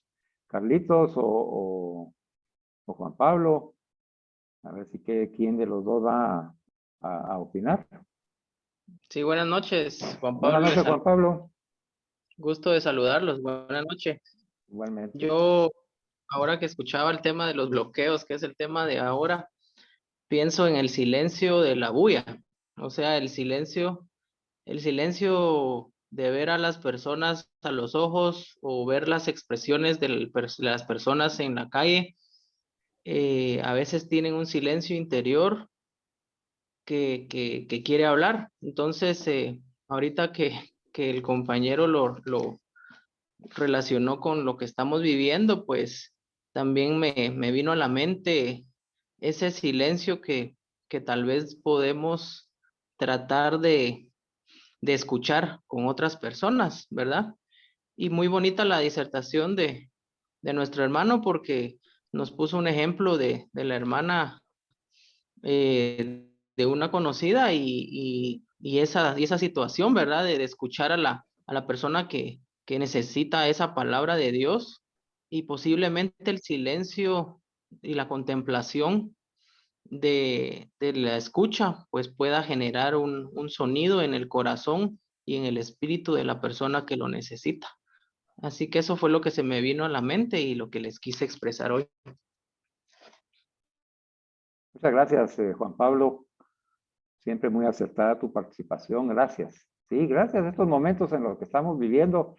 Carlitos o Juan Pablo, a ver si quién de los dos va a opinar. Sí, buenas noches, Juan Buenas Pablo. noches, Juan Pablo. Gusto de saludarlos. Buenas noches. Igualmente. Yo, ahora que escuchaba el tema de los bloqueos, que es el tema de ahora, pienso en el silencio de la bulla. O sea, el silencio de ver a las personas a los ojos, o ver las expresiones de las personas en la calle. A veces tienen un silencio interior que quiere hablar. Entonces, ahorita que el compañero lo relacionó con lo que estamos viviendo, pues también me vino a la mente ese silencio que tal vez podemos tratar de escuchar con otras personas, ¿verdad? Y muy bonita la disertación de nuestro hermano, porque nos puso un ejemplo de la hermana de una conocida, y esa situación, ¿verdad? De escuchar a la persona que necesita esa palabra de Dios, y posiblemente el silencio y la contemplación de la escucha, pues pueda generar un sonido en el corazón y en el espíritu de la persona que lo necesita. Así que eso fue lo que se me vino a la mente y lo que les quise expresar hoy. Muchas gracias, Juan Pablo. Siempre muy acertada tu participación. Gracias. Sí, gracias. Estos momentos en los que estamos viviendo.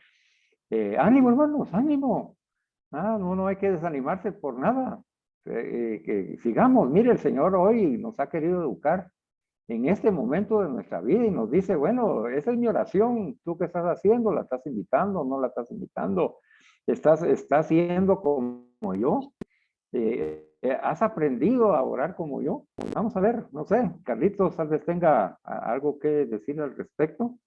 Ánimo, hermanos, ánimo. No hay que desanimarse por nada. Que sigamos. Mire, el Señor hoy nos ha querido educar en este momento de nuestra vida y nos dice, bueno, esa es mi oración. ¿Tú qué estás haciendo? ¿La estás invitando? ¿No la estás invitando? ¿Estás siendo como yo? ¿Has aprendido a orar como yo? Vamos a ver, no sé, Carlitos tal vez tenga algo que decir al respecto.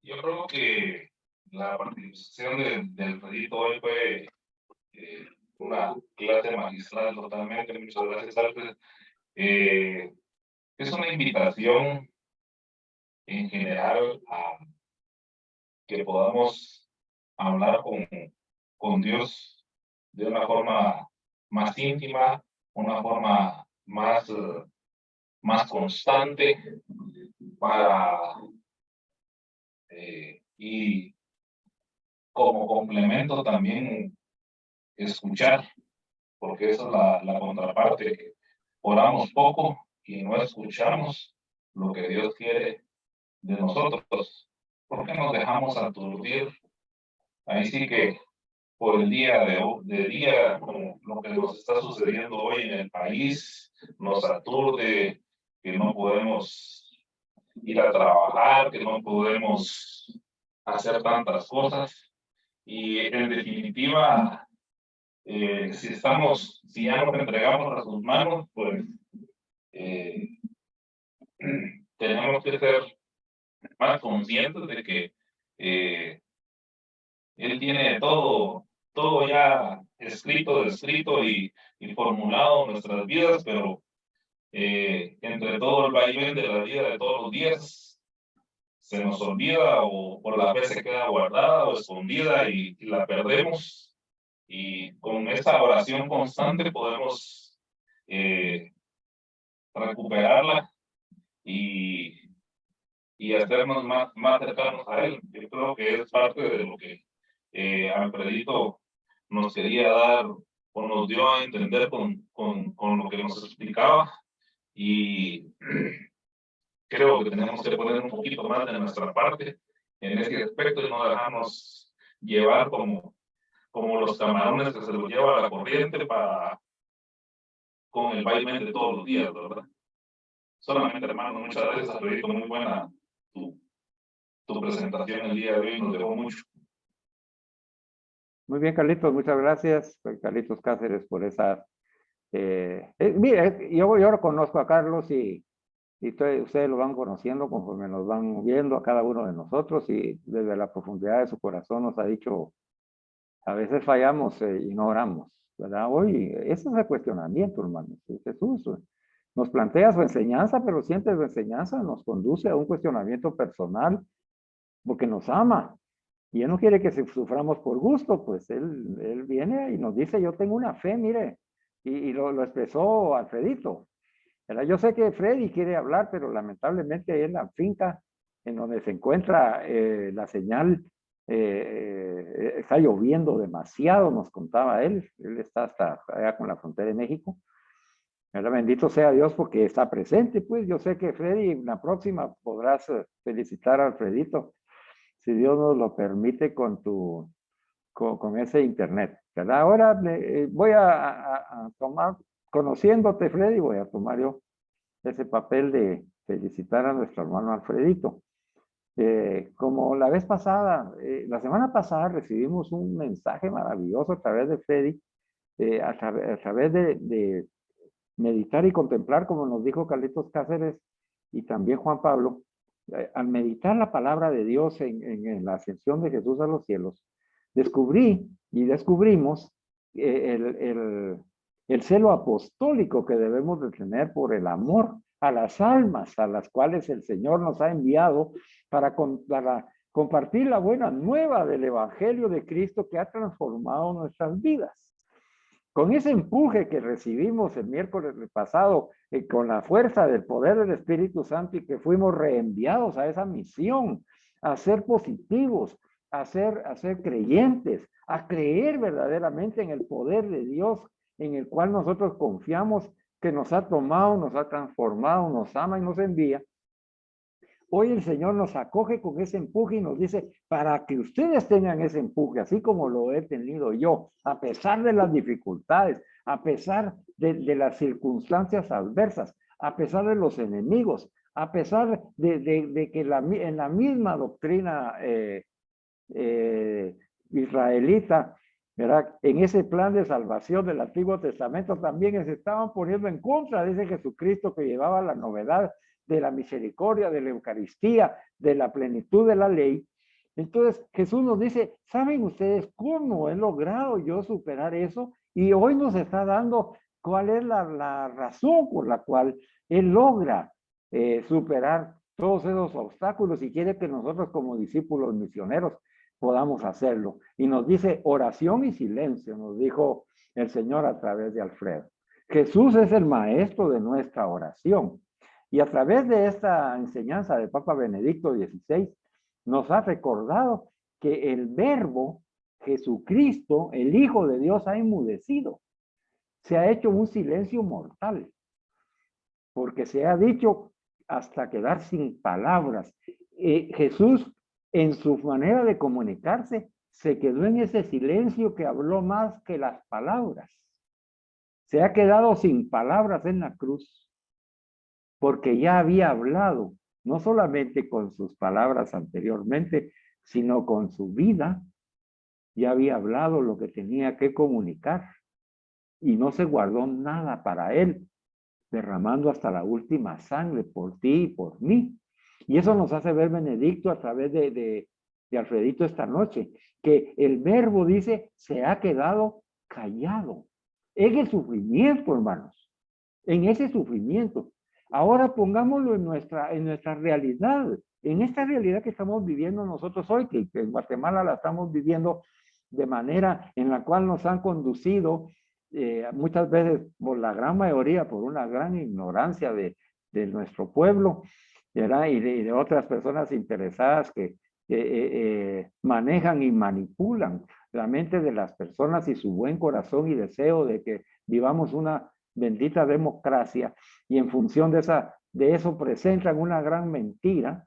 Yo creo que la participación del Alfredito hoy fue una clase magistral totalmente. Muchas gracias, Alfred. Es una invitación en general a que podamos hablar con Dios de una forma más íntima, una forma más constante para y como complemento también escuchar, porque esa es la contraparte. Oramos poco y no escuchamos lo que Dios quiere de nosotros. ¿Por qué nos dejamos aturdir? Ahí sí que por el día, como lo que nos está sucediendo hoy en el país, nos aturde, que no podemos ir a trabajar, que no podemos hacer tantas cosas. Y en definitiva, si ya nos entregamos a sus manos, pues tenemos que ser más conscientes de que Él tiene todo ya descrito y formulado en nuestras vidas, pero entre todo el vaivén de la vida de todos los días, se nos olvida o por la vez se queda guardada o escondida y la perdemos. Y con esa oración constante podemos recuperarla y hacernos más cercanos a Él. Yo creo que es parte de lo que Alfredito nos quería dar o nos dio a entender con lo que nos explicaba, y creo que tenemos que poner un poquito más de nuestra parte en ese aspecto y no dejarnos llevar como los camarones que se los lleva la corriente con el vaivén de todos los días, ¿verdad? Solamente, hermano, muchas gracias, Alfredito, muy buena tu presentación el día de hoy, nos dejó mucho. Muy bien, Carlitos, muchas gracias. Soy Carlitos Cáceres por esa. Mire, yo lo conozco a Carlos y ustedes lo van conociendo conforme nos van viendo a cada uno de nosotros, y desde la profundidad de su corazón nos ha dicho, a veces fallamos y no oramos, ¿verdad? Hoy, ese es el cuestionamiento, hermanos. Jesús nos plantea su enseñanza, pero siempre su enseñanza nos conduce a un cuestionamiento personal, porque nos ama. Y Él no quiere que suframos por gusto, pues Él viene y nos dice, yo tengo una fe, mire, y lo expresó Alfredito. ¿Verdad? Yo sé que Freddy quiere hablar, pero lamentablemente en la finca en donde se encuentra la señal, está lloviendo demasiado, nos contaba él está hasta allá con la frontera de México. ¿Verdad? Bendito sea Dios porque está presente, pues yo sé que Freddy, en la próxima podrás felicitar a Alfredito, si Dios nos lo permite con ese internet, ¿verdad? Ahora voy a tomar, conociéndote, Freddy, voy a tomar yo ese papel de felicitar a nuestro hermano Alfredito. Como la vez pasada, la semana pasada recibimos un mensaje maravilloso a través de Freddy, a través de meditar y contemplar, como nos dijo Carlitos Cáceres y también Juan Pablo. Al meditar la palabra de Dios en la ascensión de Jesús a los cielos, descubrimos el celo apostólico que debemos de tener por el amor a las almas a las cuales el Señor nos ha enviado para compartir la buena nueva del Evangelio de Cristo que ha transformado nuestras vidas. Con ese empuje que recibimos el miércoles pasado, con la fuerza del poder del Espíritu Santo, y que fuimos reenviados a esa misión, a ser positivos, a ser creyentes, a creer verdaderamente en el poder de Dios, en el cual nosotros confiamos, que nos ha tomado, nos ha transformado, nos ama y nos envía. Hoy el Señor nos acoge con ese empuje y nos dice, para que ustedes tengan ese empuje, así como lo he tenido yo, a pesar de las dificultades, a pesar de las circunstancias adversas, a pesar de los enemigos, a pesar de que en la misma doctrina israelita, ¿verdad? En ese plan de salvación del Antiguo Testamento también se estaban poniendo en contra de ese Jesucristo que llevaba la novedad de la misericordia, de la Eucaristía, de la plenitud de la ley. Entonces Jesús nos dice, ¿saben ustedes cómo he logrado yo superar eso? Y hoy nos está dando cuál es la razón por la cual Él logra superar todos esos obstáculos y quiere que nosotros como discípulos misioneros podamos hacerlo. Y nos dice oración y silencio, nos dijo el Señor a través de Alfredo. Jesús es el maestro de nuestra oración. Y a través de esta enseñanza del Papa Benedicto XVI, nos ha recordado que el verbo Jesucristo, el Hijo de Dios, ha enmudecido. Se ha hecho un silencio mortal, porque se ha dicho hasta quedar sin palabras. Jesús, en su manera de comunicarse, se quedó en ese silencio que habló más que las palabras. Se ha quedado sin palabras en la cruz, porque ya había hablado, no solamente con sus palabras anteriormente, sino con su vida. Ya había hablado lo que tenía que comunicar y no se guardó nada para él, derramando hasta la última sangre por ti y por mí. Y eso nos hace ver Benedicto a través de Alfredito esta noche, que el verbo dice, se ha quedado callado. En el sufrimiento, hermanos, en ese sufrimiento. Ahora pongámoslo en nuestra realidad, en esta realidad que estamos viviendo nosotros hoy, que en Guatemala la estamos viviendo de manera en la cual nos han conducido muchas veces, por la gran mayoría, por una gran ignorancia de nuestro pueblo, ¿verdad? Y de otras personas interesadas que manejan y manipulan la mente de las personas y su buen corazón y deseo de que vivamos una bendita democracia, y en función de eso presentan una gran mentira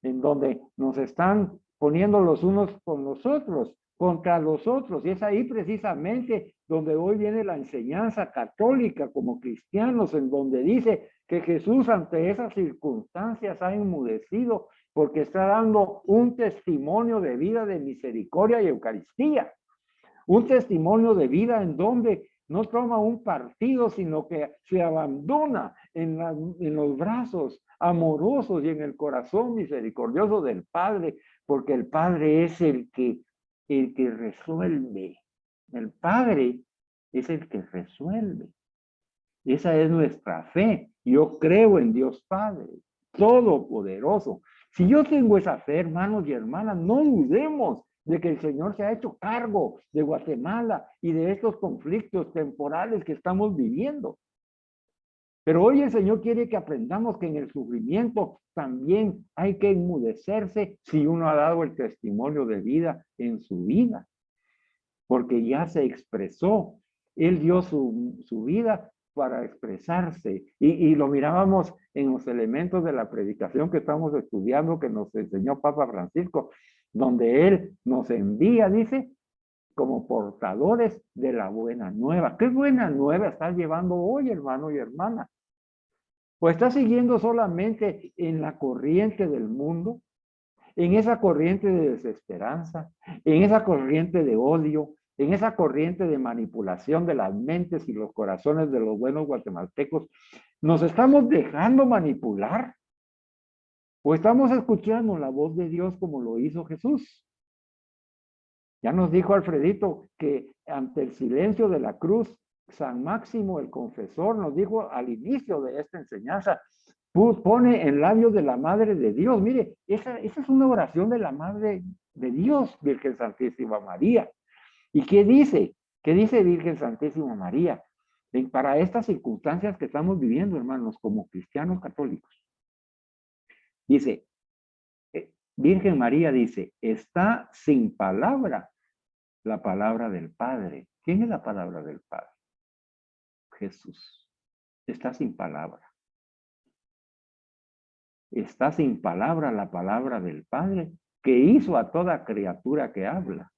en donde nos están poniendo los unos con los otros, contra los otros, y es ahí precisamente donde hoy viene la enseñanza católica como cristianos, en donde dice que Jesús ante esas circunstancias ha enmudecido porque está dando un testimonio de vida, de misericordia y Eucaristía, un testimonio de vida en donde no toma un partido, sino que se abandona en los brazos amorosos y en el corazón misericordioso del Padre, porque el Padre es el que resuelve. El Padre es el que resuelve. Esa es nuestra fe. Yo creo en Dios Padre, Todopoderoso. Si yo tengo esa fe, hermanos y hermanas, no dudemos de que el Señor se ha hecho cargo de Guatemala y de estos conflictos temporales que estamos viviendo. Pero hoy el Señor quiere que aprendamos que en el sufrimiento también hay que enmudecerse si uno ha dado el testimonio de vida en su vida, porque ya se expresó. Él dio su vida para expresarse, y lo mirábamos en los elementos de la predicación que estamos estudiando, que nos enseñó Papa Francisco, donde él nos envía, dice, como portadores de la buena nueva. ¿Qué buena nueva estás llevando hoy, hermano y hermana? ¿O estás siguiendo solamente en la corriente del mundo, en esa corriente de desesperanza, en esa corriente de odio, en esa corriente de manipulación de las mentes y los corazones de los buenos guatemaltecos? ¿Nos estamos dejando manipular? ¿O estamos escuchando la voz de Dios como lo hizo Jesús? Ya nos dijo Alfredito que ante el silencio de la cruz, San Máximo el Confesor nos dijo al inicio de esta enseñanza, pone en labios de la Madre de Dios. Mire, esa es una oración de la Madre de Dios, Virgen Santísima María. ¿Y qué dice? ¿Qué dice Virgen Santísima María? Para estas circunstancias que estamos viviendo, hermanos, como cristianos católicos. Dice, Virgen María dice, está sin palabra la palabra del Padre. ¿Quién es la palabra del Padre? Jesús. Está sin palabra. Está sin palabra la palabra del Padre que hizo a toda criatura que habla.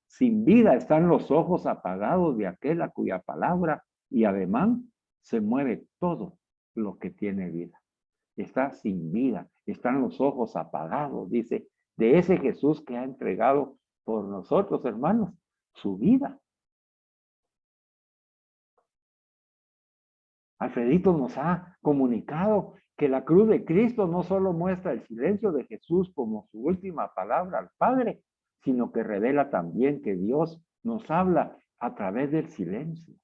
Sin vida están los ojos apagados de aquel a cuya palabra y ademán se mueve todo lo que tiene vida. Está sin vida, están los ojos apagados, dice, de ese Jesús que ha entregado por nosotros, hermanos, su vida. Alfredito nos ha comunicado que la cruz de Cristo no solo muestra el silencio de Jesús como su última palabra al Padre, sino que revela también que Dios nos habla a través del silencio.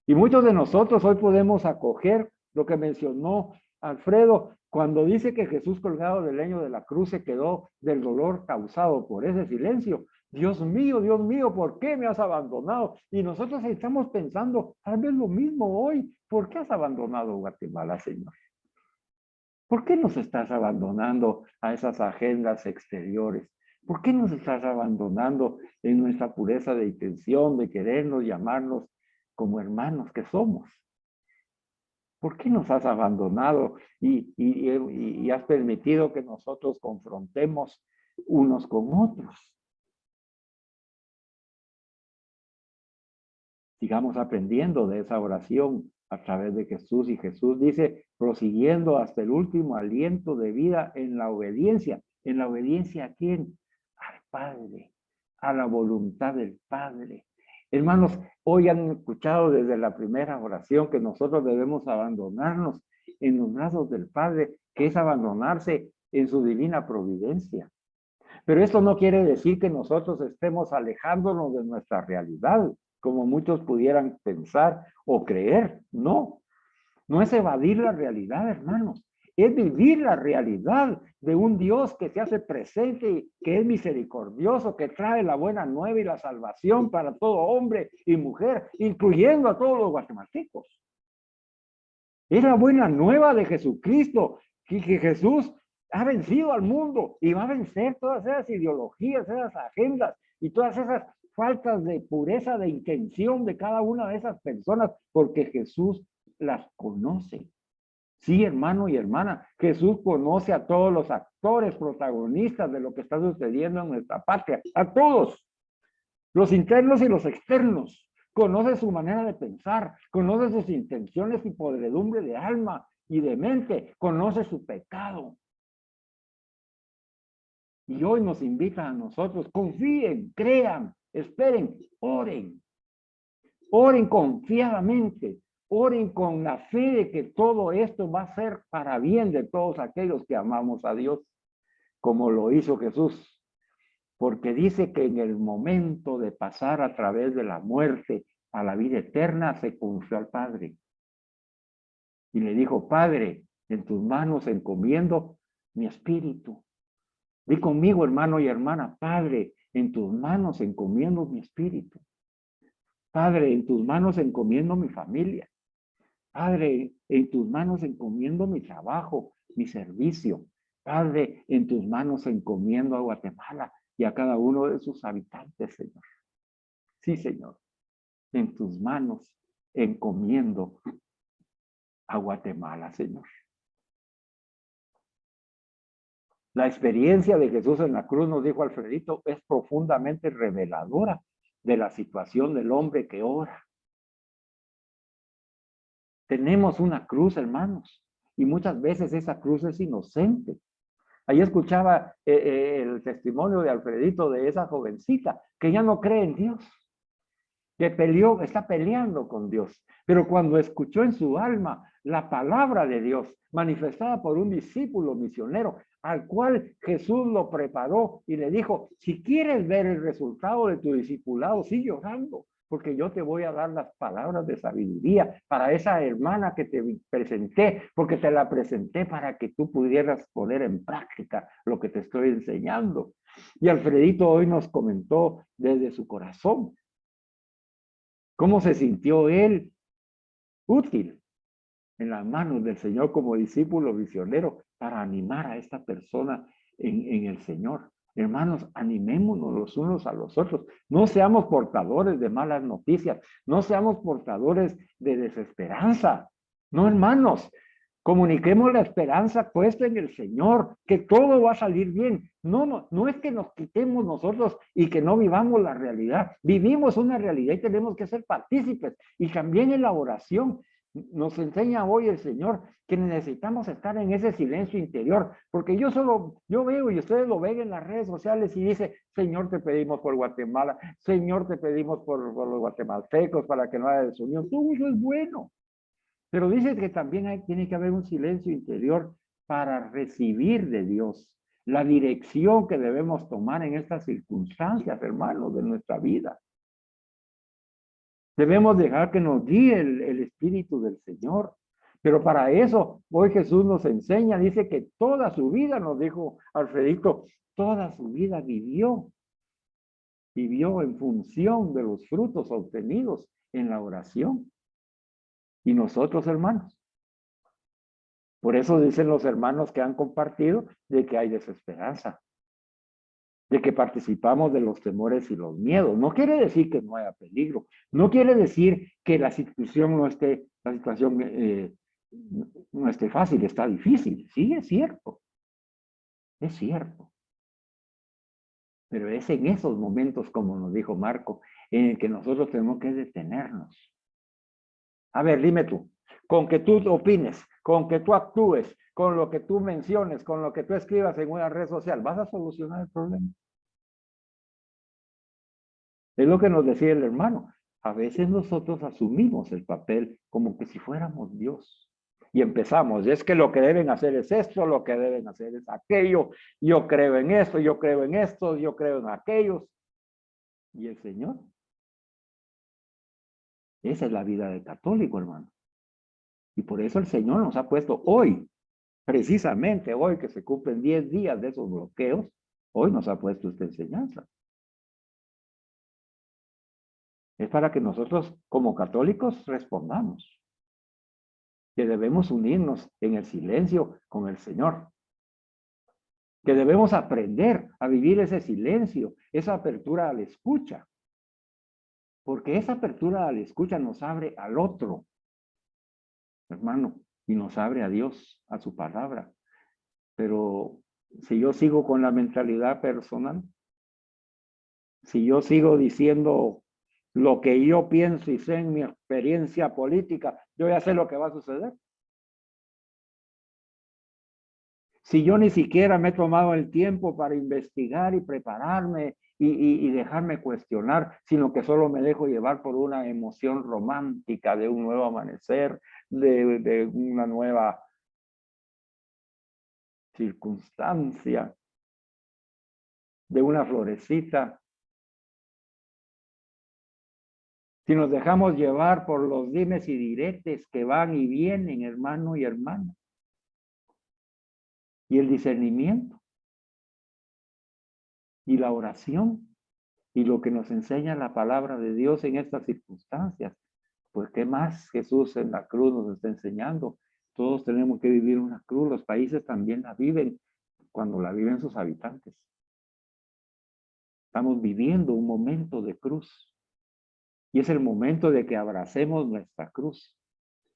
Y muchos de nosotros hoy podemos acoger lo que mencionó Alfredo cuando dice que Jesús colgado del leño de la cruz se quedó del dolor causado por ese silencio. Dios mío, ¿por qué me has abandonado? Y nosotros estamos pensando, tal vez lo mismo hoy. ¿Por qué has abandonado Guatemala, Señor? ¿Por qué nos estás abandonando a esas agendas exteriores? ¿Por qué nos estás abandonando en nuestra pureza de intención, de querernos, llamarnos como hermanos que somos? ¿Por qué nos has abandonado y has permitido que nosotros confrontemos unos con otros? Sigamos aprendiendo de esa oración a través de Jesús. Y Jesús dice, prosiguiendo hasta el último aliento de vida en la obediencia. ¿En la obediencia a quién? Al Padre, a la voluntad del Padre. Hermanos, hoy han escuchado desde la primera oración que nosotros debemos abandonarnos en los brazos del Padre, que es abandonarse en su divina providencia. Pero esto no quiere decir que nosotros estemos alejándonos de nuestra realidad, como muchos pudieran pensar o creer. No, no es evadir la realidad, hermanos. Es vivir la realidad de un Dios que se hace presente, que es misericordioso, que trae la buena nueva y la salvación para todo hombre y mujer, incluyendo a todos los guatemaltecos. Es la buena nueva de Jesucristo, que Jesús ha vencido al mundo y va a vencer todas esas ideologías, esas agendas y todas esas faltas de pureza de intención de cada una de esas personas, porque Jesús las conoce. Sí, hermano y hermana, Jesús conoce a todos los actores, protagonistas de lo que está sucediendo en nuestra patria, a todos, los internos y los externos. Conoce su manera de pensar, conoce sus intenciones y podredumbre de alma y de mente, conoce su pecado. Y hoy nos invita a nosotros, confíen, crean, esperen, oren. Oren confiadamente, oren con la fe de que todo esto va a ser para bien de todos aquellos que amamos a Dios, como lo hizo Jesús. Porque dice que en el momento de pasar a través de la muerte a la vida eterna, se confió al Padre. Y le dijo, Padre, en tus manos encomiendo mi espíritu. Di conmigo, hermano y hermana, Padre, en tus manos encomiendo mi espíritu. Padre, en tus manos encomiendo mi familia. Padre, en tus manos encomiendo mi trabajo, mi servicio. Padre, en tus manos encomiendo a Guatemala y a cada uno de sus habitantes, Señor. Sí, Señor, en tus manos encomiendo a Guatemala, Señor. La experiencia de Jesús en la cruz, nos dijo Alfredito, es profundamente reveladora de la situación del hombre que ora. Tenemos una cruz, hermanos, y muchas veces esa cruz es inocente. Ahí escuchaba el testimonio de Alfredito de esa jovencita que ya no cree en Dios, que peleó, está peleando con Dios, pero cuando escuchó en su alma la palabra de Dios manifestada por un discípulo misionero al cual Jesús lo preparó y le dijo, si quieres ver el resultado de tu discipulado, sigue orando, porque yo te voy a dar las palabras de sabiduría para esa hermana que te presenté, porque te la presenté para que tú pudieras poner en práctica lo que te estoy enseñando. Y Alfredito hoy nos comentó desde su corazón cómo se sintió él útil en las manos del Señor como discípulo misionero para animar a esta persona en el Señor. Hermanos, animémonos los unos a los otros. No seamos portadores de malas noticias. No seamos portadores de desesperanza. No, hermanos. Comuniquemos la esperanza puesta en el Señor, que todo va a salir bien. No es que nos quitemos nosotros y que no vivamos la realidad. Vivimos una realidad y tenemos que ser partícipes. Y también en la oración nos enseña hoy el Señor que necesitamos estar en ese silencio interior, porque yo veo y ustedes lo ven en las redes sociales y dice, Señor, te pedimos por Guatemala, Señor, te pedimos por los guatemaltecos para que no haya desunión. Todo eso es bueno. Pero dice que también tiene que haber un silencio interior para recibir de Dios la dirección que debemos tomar en estas circunstancias, hermanos, de nuestra vida. Debemos dejar que nos guíe el Espíritu del Señor. Pero para eso, hoy Jesús nos enseña, dice que toda su vida, nos dijo Alfredito, toda su vida vivió en función de los frutos obtenidos en la oración. Y nosotros, hermanos, por eso dicen los hermanos que han compartido de que hay desesperanza, de que participamos de los temores y los miedos. No quiere decir que no haya peligro, no quiere decir que la situación no esté fácil, está difícil. Sí, es cierto. Es cierto. Pero es en esos momentos, como nos dijo Marco, en el que nosotros tenemos que detenernos. A ver, dime tú, con que tú opines, con que tú actúes, con lo que tú menciones, con lo que tú escribas en una red social, ¿vas a solucionar el problema? Es lo que nos decía el hermano. A veces nosotros asumimos el papel como que si fuéramos Dios. Y empezamos, es que lo que deben hacer es esto, lo que deben hacer es aquello, yo creo en esto, yo creo en esto, yo creo en aquellos. ¿Y el Señor? Esa es la vida del católico, hermano. Y por eso el Señor nos ha puesto hoy, precisamente hoy que se cumplen 10 días de esos bloqueos, hoy nos ha puesto esta enseñanza. Es para que nosotros como católicos respondamos. Que debemos unirnos en el silencio con el Señor. Que debemos aprender a vivir ese silencio, esa apertura a la escucha. Porque esa apertura a la escucha nos abre al otro, hermano, y nos abre a Dios, a su palabra. Pero si yo sigo con la mentalidad personal, si yo sigo diciendo lo que yo pienso y sé en mi experiencia política, yo ya sé lo que va a suceder. Si yo ni siquiera me he tomado el tiempo para investigar y prepararme y dejarme cuestionar, sino que solo me dejo llevar por una emoción romántica de un nuevo amanecer, de una nueva circunstancia, de una florecita. Si nos dejamos llevar por los dimes y diretes que van y vienen, hermano y hermana, y el discernimiento, y la oración, y lo que nos enseña la palabra de Dios en estas circunstancias, pues qué más Jesús en la cruz nos está enseñando. Todos tenemos que vivir una cruz, los países también la viven cuando la viven sus habitantes. Estamos viviendo un momento de cruz. Y es el momento de que abracemos nuestra cruz.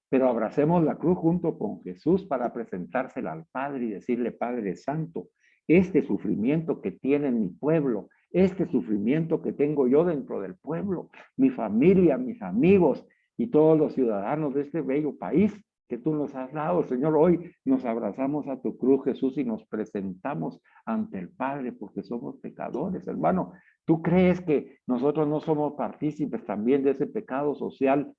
Pero abracemos la cruz junto con Jesús para presentársela al Padre y decirle, Padre Santo, este sufrimiento que tiene mi pueblo, este sufrimiento que tengo yo dentro del pueblo, mi familia, mis amigos y todos los ciudadanos de este bello país que tú nos has dado, Señor, hoy nos abrazamos a tu cruz, Jesús, y nos presentamos ante el Padre porque somos pecadores, hermano. ¿Tú crees que nosotros no somos partícipes también de ese pecado social?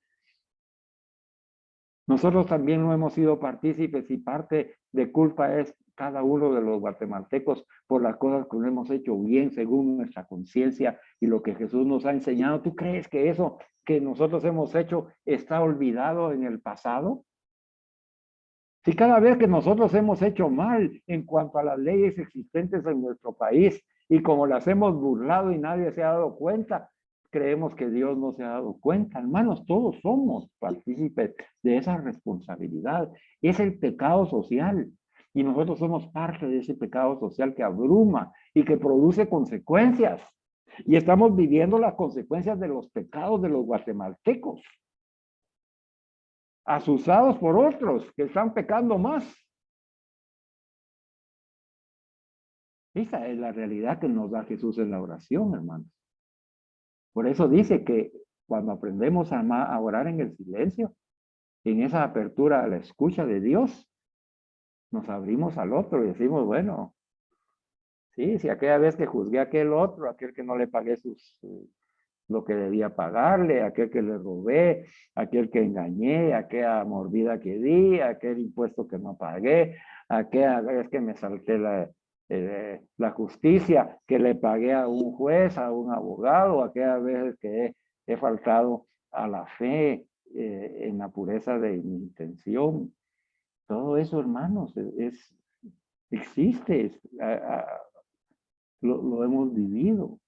Nosotros también no hemos sido partícipes y parte de culpa es cada uno de los guatemaltecos por las cosas que no hemos hecho bien según nuestra conciencia y lo que Jesús nos ha enseñado. ¿Tú crees que eso que nosotros hemos hecho está olvidado en el pasado? Si cada vez que nosotros hemos hecho mal en cuanto a las leyes existentes en nuestro país y como las hemos burlado y nadie se ha dado cuenta, creemos que Dios no se ha dado cuenta. Hermanos, todos somos partícipes de esa responsabilidad. Es el pecado social y nosotros somos parte de ese pecado social que abruma y que produce consecuencias. Y estamos viviendo las consecuencias de los pecados de los guatemaltecos, asusados por otros que están pecando más. Esa es la realidad que nos da Jesús en la oración, hermanos. Por eso dice que cuando aprendemos a orar en el silencio, en esa apertura a la escucha de Dios, nos abrimos al otro y decimos, bueno, sí, si aquella vez que juzgué a aquel otro, aquel que no le pagué lo que debía pagarle, aquel que le robé, aquel que engañé, aquella mordida que di, aquel impuesto que no pagué, aquella vez que me salté la justicia, que le pagué a un juez, a un abogado, aquellas veces que he faltado a la fe en la pureza de mi intención. Todo eso, hermanos, existe, lo hemos vivido.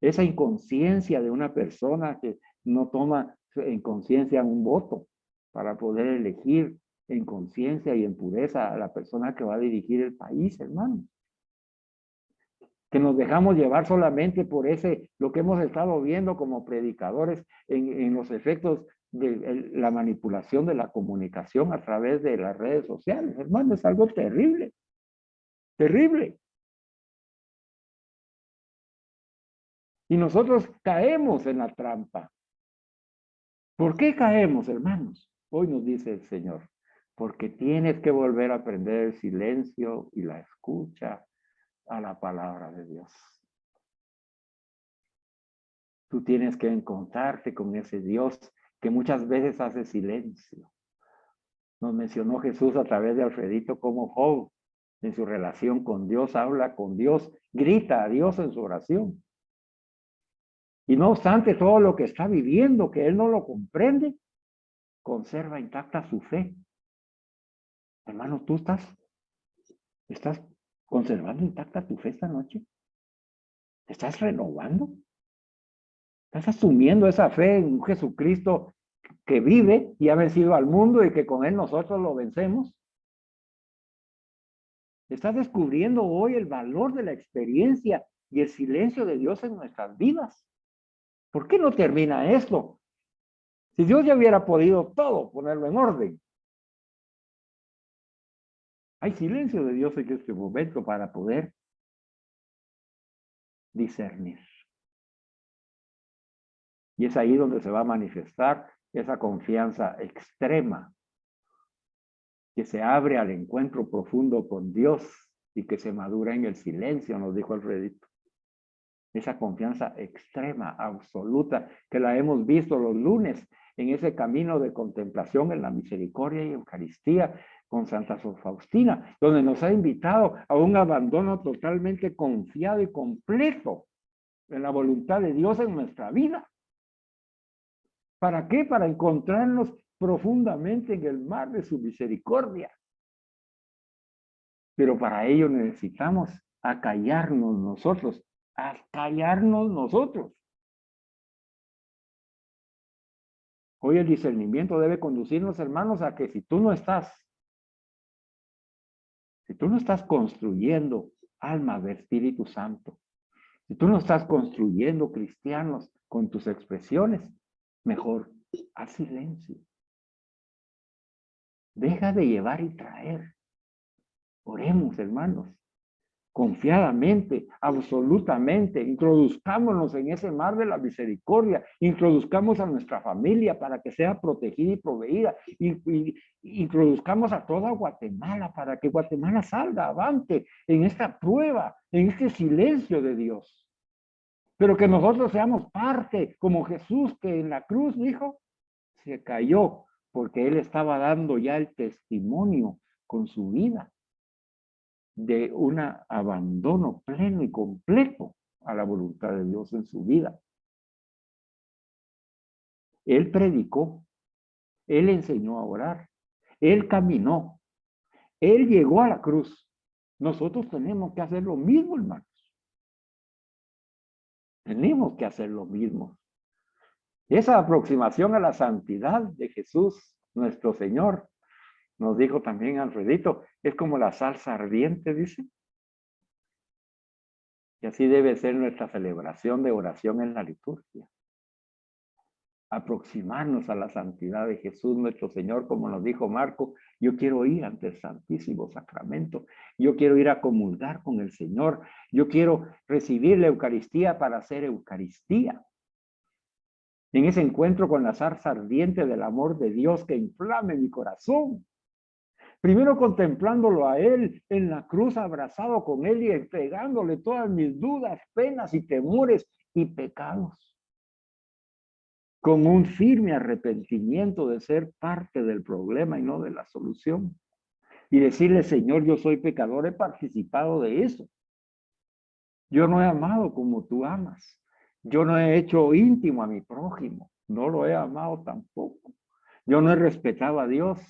Esa inconsciencia de una persona que no toma en conciencia un voto para poder elegir en conciencia y en pureza a la persona que va a dirigir el país, hermano. Que nos dejamos llevar solamente por lo que hemos estado viendo como predicadores en los efectos de la manipulación de la comunicación a través de las redes sociales. Hermano, es algo terrible. Terrible. Y nosotros caemos en la trampa. ¿Por qué caemos, hermanos? Hoy nos dice el Señor, porque tienes que volver a aprender el silencio y la escucha a la palabra de Dios. Tú tienes que encontrarte con ese Dios que muchas veces hace silencio. Nos mencionó Jesús a través de Alfredito como Job, en su relación con Dios, habla con Dios, grita a Dios en su oración. Y no obstante todo lo que está viviendo, que él no lo comprende, conserva intacta su fe. Hermano, ¿tú estás conservando intacta tu fe esta noche? ¿Te estás renovando? ¿Estás asumiendo esa fe en un Jesucristo que vive y ha vencido al mundo y que con él nosotros lo vencemos? ¿Estás descubriendo hoy el valor de la experiencia y el silencio de Dios en nuestras vidas? ¿Por qué no termina esto? Si Dios ya hubiera podido todo ponerlo en orden. Hay silencio de Dios en este momento para poder discernir. Y es ahí donde se va a manifestar esa confianza extrema que se abre al encuentro profundo con Dios y que se madura en el silencio, nos dijo Alfredito. Esa confianza extrema, absoluta, que la hemos visto los lunes en ese camino de contemplación en la misericordia y Eucaristía con Santa Sor Faustina, donde nos ha invitado a un abandono totalmente confiado y completo en la voluntad de Dios en nuestra vida. ¿Para qué? Para encontrarnos profundamente en el mar de su misericordia. Pero para ello necesitamos acallarnos nosotros. Hoy el discernimiento debe conducirnos, hermanos, a que si tú no estás construyendo almas de Espíritu Santo, si tú no estás construyendo cristianos con tus expresiones, mejor haz silencio. Deja de llevar y traer. Oremos, hermanos. Confiadamente, absolutamente, introduzcámonos en ese mar de la misericordia, introduzcamos a nuestra familia para que sea protegida y proveída, y introduzcamos a toda Guatemala para que Guatemala salga avante en esta prueba, en este silencio de Dios. Pero que nosotros seamos parte, como Jesús que en la cruz dijo, se cayó, porque él estaba dando ya el testimonio con su vida de un abandono pleno y completo a la voluntad de Dios en su vida. Él predicó, él enseñó a orar, él caminó, él llegó a la cruz. Nosotros tenemos que hacer lo mismo, hermanos. Tenemos que hacer lo mismo. Esa aproximación a la santidad de Jesús, nuestro Señor, nos dijo también Alfredito, es como la salsa ardiente, dice. Y así debe ser nuestra celebración de oración en la liturgia. Aproximarnos a la santidad de Jesús, nuestro Señor, como nos dijo Marco, yo quiero ir ante el Santísimo Sacramento, yo quiero ir a comulgar con el Señor, yo quiero recibir la Eucaristía para hacer Eucaristía. En ese encuentro con la zarza ardiente del amor de Dios que inflame mi corazón. Primero contemplándolo a Él en la cruz, abrazado con Él y entregándole todas mis dudas, penas y temores y pecados. con un firme arrepentimiento de ser parte del problema y no de la solución. Y decirle, Señor, yo soy pecador, he participado de eso. Yo no he amado como tú amas. Yo no he hecho íntimo a mi prójimo. No lo he amado tampoco. Yo no he respetado a Dios,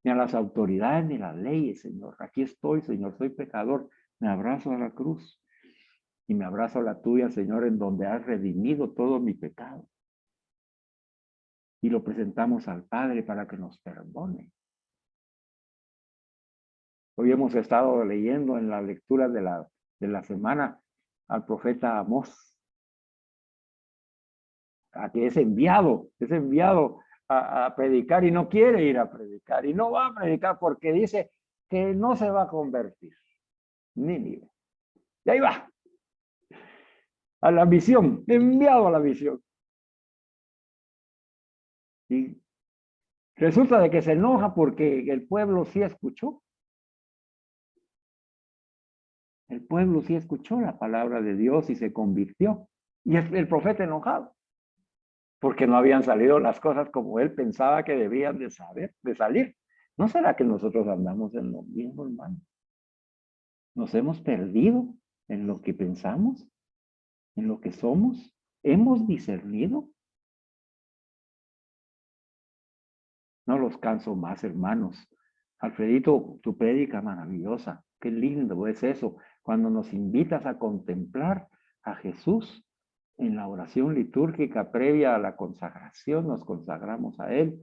ni a las autoridades, ni las leyes, Señor. Aquí estoy, Señor, soy pecador. Me abrazo a la cruz y me abrazo a la tuya, Señor, en donde has redimido todo mi pecado. Y lo presentamos al Padre para que nos perdone. Hoy hemos estado leyendo en la lectura de la semana al profeta Amós, a que es enviado a predicar y no quiere ir a predicar y no va a predicar porque dice que no se va a convertir. Nínive. Y ahí va. A la misión, enviado a la misión. Y resulta de que se enoja porque el pueblo sí escuchó. El pueblo sí escuchó la palabra de Dios y se convirtió. Y el profeta enojado. Porque no habían salido las cosas como él pensaba que debían de salir. ¿No será que nosotros andamos en lo mismo, hermano? ¿Nos hemos perdido en lo que pensamos? ¿En lo que somos? ¿Hemos discernido? No los canso más, hermanos. Alfredito, tu prédica maravillosa. Qué lindo es eso. Cuando nos invitas a contemplar a Jesús en la oración litúrgica previa a la consagración, nos consagramos a Él.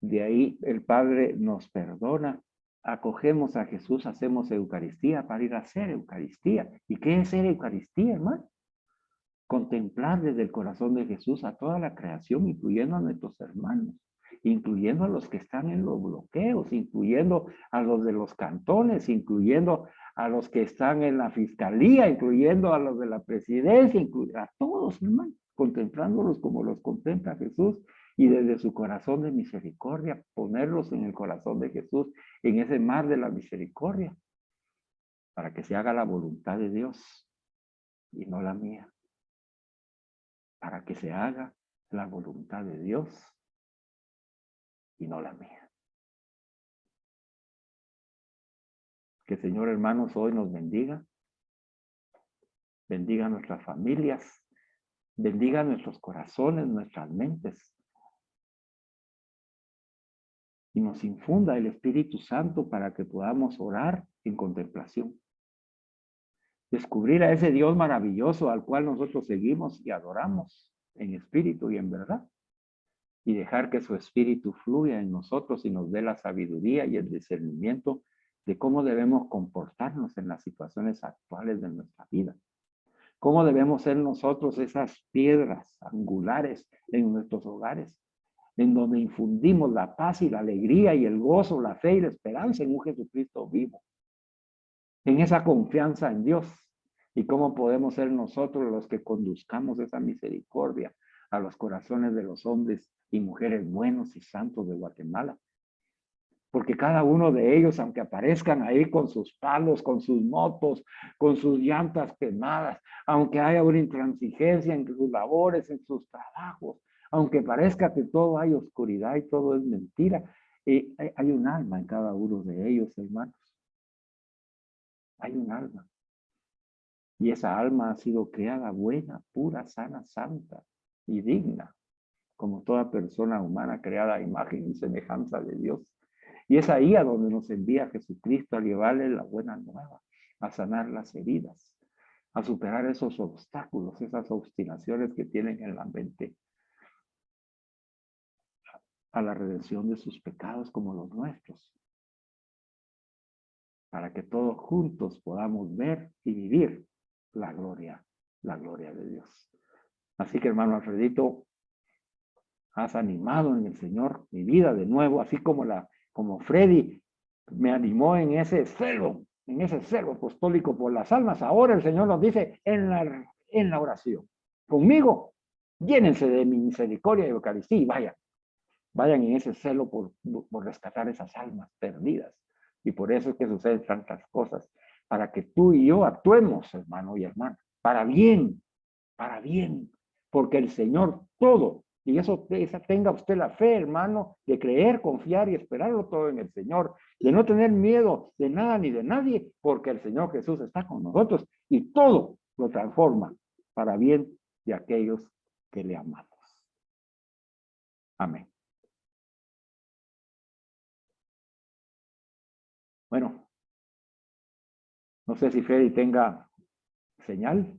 De ahí el Padre nos perdona. Acogemos a Jesús, hacemos Eucaristía para ir a hacer Eucaristía. ¿Y qué es ser Eucaristía, hermano? Contemplar desde el corazón de Jesús a toda la creación, incluyendo a nuestros hermanos, incluyendo a los que están en los bloqueos, incluyendo a los de los cantones, incluyendo a los que están en la fiscalía, incluyendo a los de la presidencia, a todos, hermano, contemplándolos como los contempla Jesús y desde su corazón de misericordia, ponerlos en el corazón de Jesús, en ese mar de la misericordia, para que se haga la voluntad de Dios y no la mía. Para que se haga la voluntad de Dios y no la mía. Que el Señor, hermanos, hoy nos bendiga. Bendiga nuestras familias. Bendiga nuestros corazones, nuestras mentes. Y nos infunda el Espíritu Santo para que podamos orar en contemplación. Descubrir a ese Dios maravilloso al cual nosotros seguimos y adoramos en espíritu y en verdad. Y dejar que su espíritu fluya en nosotros y nos dé la sabiduría y el discernimiento de cómo debemos comportarnos en las situaciones actuales de nuestra vida. Cómo debemos ser nosotros esas piedras angulares en nuestros hogares, en donde infundimos la paz y la alegría y el gozo, la fe y la esperanza en un Jesucristo vivo. En esa confianza en Dios. Y cómo podemos ser nosotros los que conduzcamos esa misericordia a los corazones de los hombres y mujeres buenos y santos de Guatemala. Porque cada uno de ellos, aunque aparezcan ahí con sus palos, con sus motos, con sus llantas quemadas, aunque haya una intransigencia en sus labores, en sus trabajos, aunque parezca que todo hay oscuridad y todo es mentira, hay un alma en cada uno de ellos, hermanos. Hay un alma. Y esa alma ha sido creada buena, pura, sana, santa y digna, como toda persona humana creada a imagen y semejanza de Dios. Y es ahí a donde nos envía Jesucristo a llevarle la buena nueva, a sanar las heridas, a superar esos obstáculos, esas obstinaciones que tienen en la mente, a la redención de sus pecados como los nuestros, para que todos juntos podamos ver y vivir la gloria de Dios. Así que, hermano Alfredito, has animado en el Señor mi vida de nuevo, así como Freddy me animó en ese celo apostólico por las almas. Ahora el Señor nos dice en la oración, conmigo, llénense de mi misericordia y Eucaristía y vayan en ese celo por rescatar esas almas perdidas. Y por eso es que suceden tantas cosas, para que tú y yo actuemos, hermano y hermana, para bien, porque el Señor todo, y esa tenga usted la fe, hermano, de creer, confiar y esperarlo todo en el Señor, de no tener miedo de nada ni de nadie, porque el Señor Jesús está con nosotros y todo lo transforma para bien de aquellos que le amamos. Amén. Bueno, no sé si Freddy tenga señal.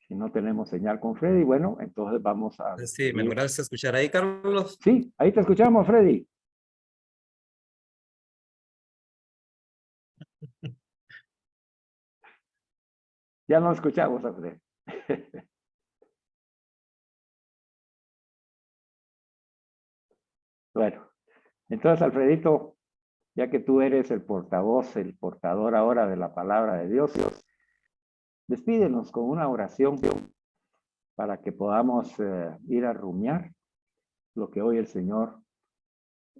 Si no tenemos señal con Freddy, bueno, entonces vamos a... Sí, ¿me logras escuchar ahí, Carlos? Sí, ahí te escuchamos, Freddy. Ya no escuchamos a Freddy. Bueno, entonces, Alfredito, ya que tú eres el portavoz, el portador ahora de la palabra de Dios, despídenos con una oración para que podamos ir a rumiar lo que hoy el Señor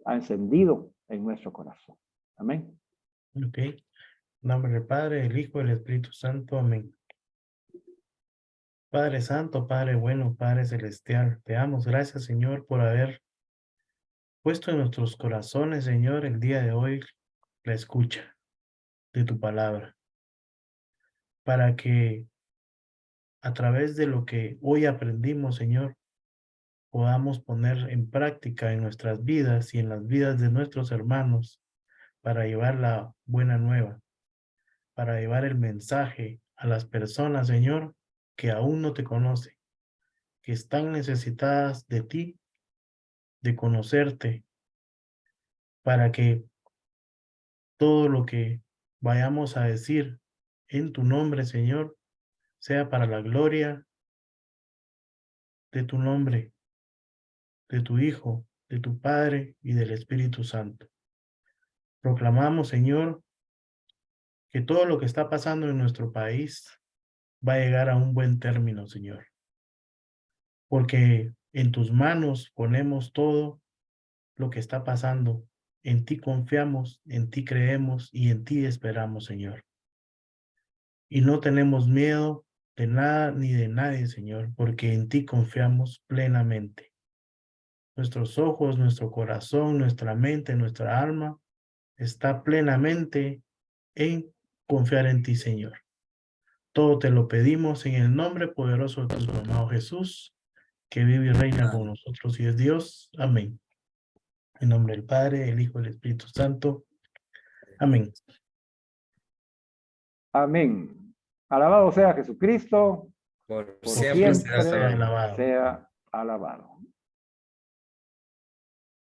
ha encendido en nuestro corazón. Amén. Ok. En nombre del Padre, del Hijo y del Espíritu Santo. Amén. Padre Santo, Padre bueno, Padre Celestial, te damos gracias, Señor, por haber puesto en nuestros corazones, Señor, el día de hoy, la escucha de tu palabra, para que a través de lo que hoy aprendimos, Señor, podamos poner en práctica en nuestras vidas y en las vidas de nuestros hermanos para llevar la buena nueva, para llevar el mensaje a las personas, Señor, que aún no te conocen, que están necesitadas de ti, de conocerte, para que todo lo que vayamos a decir en tu nombre, Señor, sea para la gloria de tu nombre, de tu Hijo, de tu Padre y del Espíritu Santo. Proclamamos, Señor, que todo lo que está pasando en nuestro país va a llegar a un buen término, Señor, porque en tus manos ponemos todo lo que está pasando. En ti confiamos, en ti creemos y en ti esperamos, Señor. Y no tenemos miedo de nada ni de nadie, Señor, porque en ti confiamos plenamente. Nuestros ojos, nuestro corazón, nuestra mente, nuestra alma está plenamente en confiar en ti, Señor. Todo te lo pedimos en el nombre poderoso de tu amado Jesús, que vive y reina con nosotros y es Dios. Amén. En nombre del Padre, el Hijo y el Espíritu Santo. Amén. Amén. Alabado sea Jesucristo, Por por siempre siempre sea alabado. sea alabado.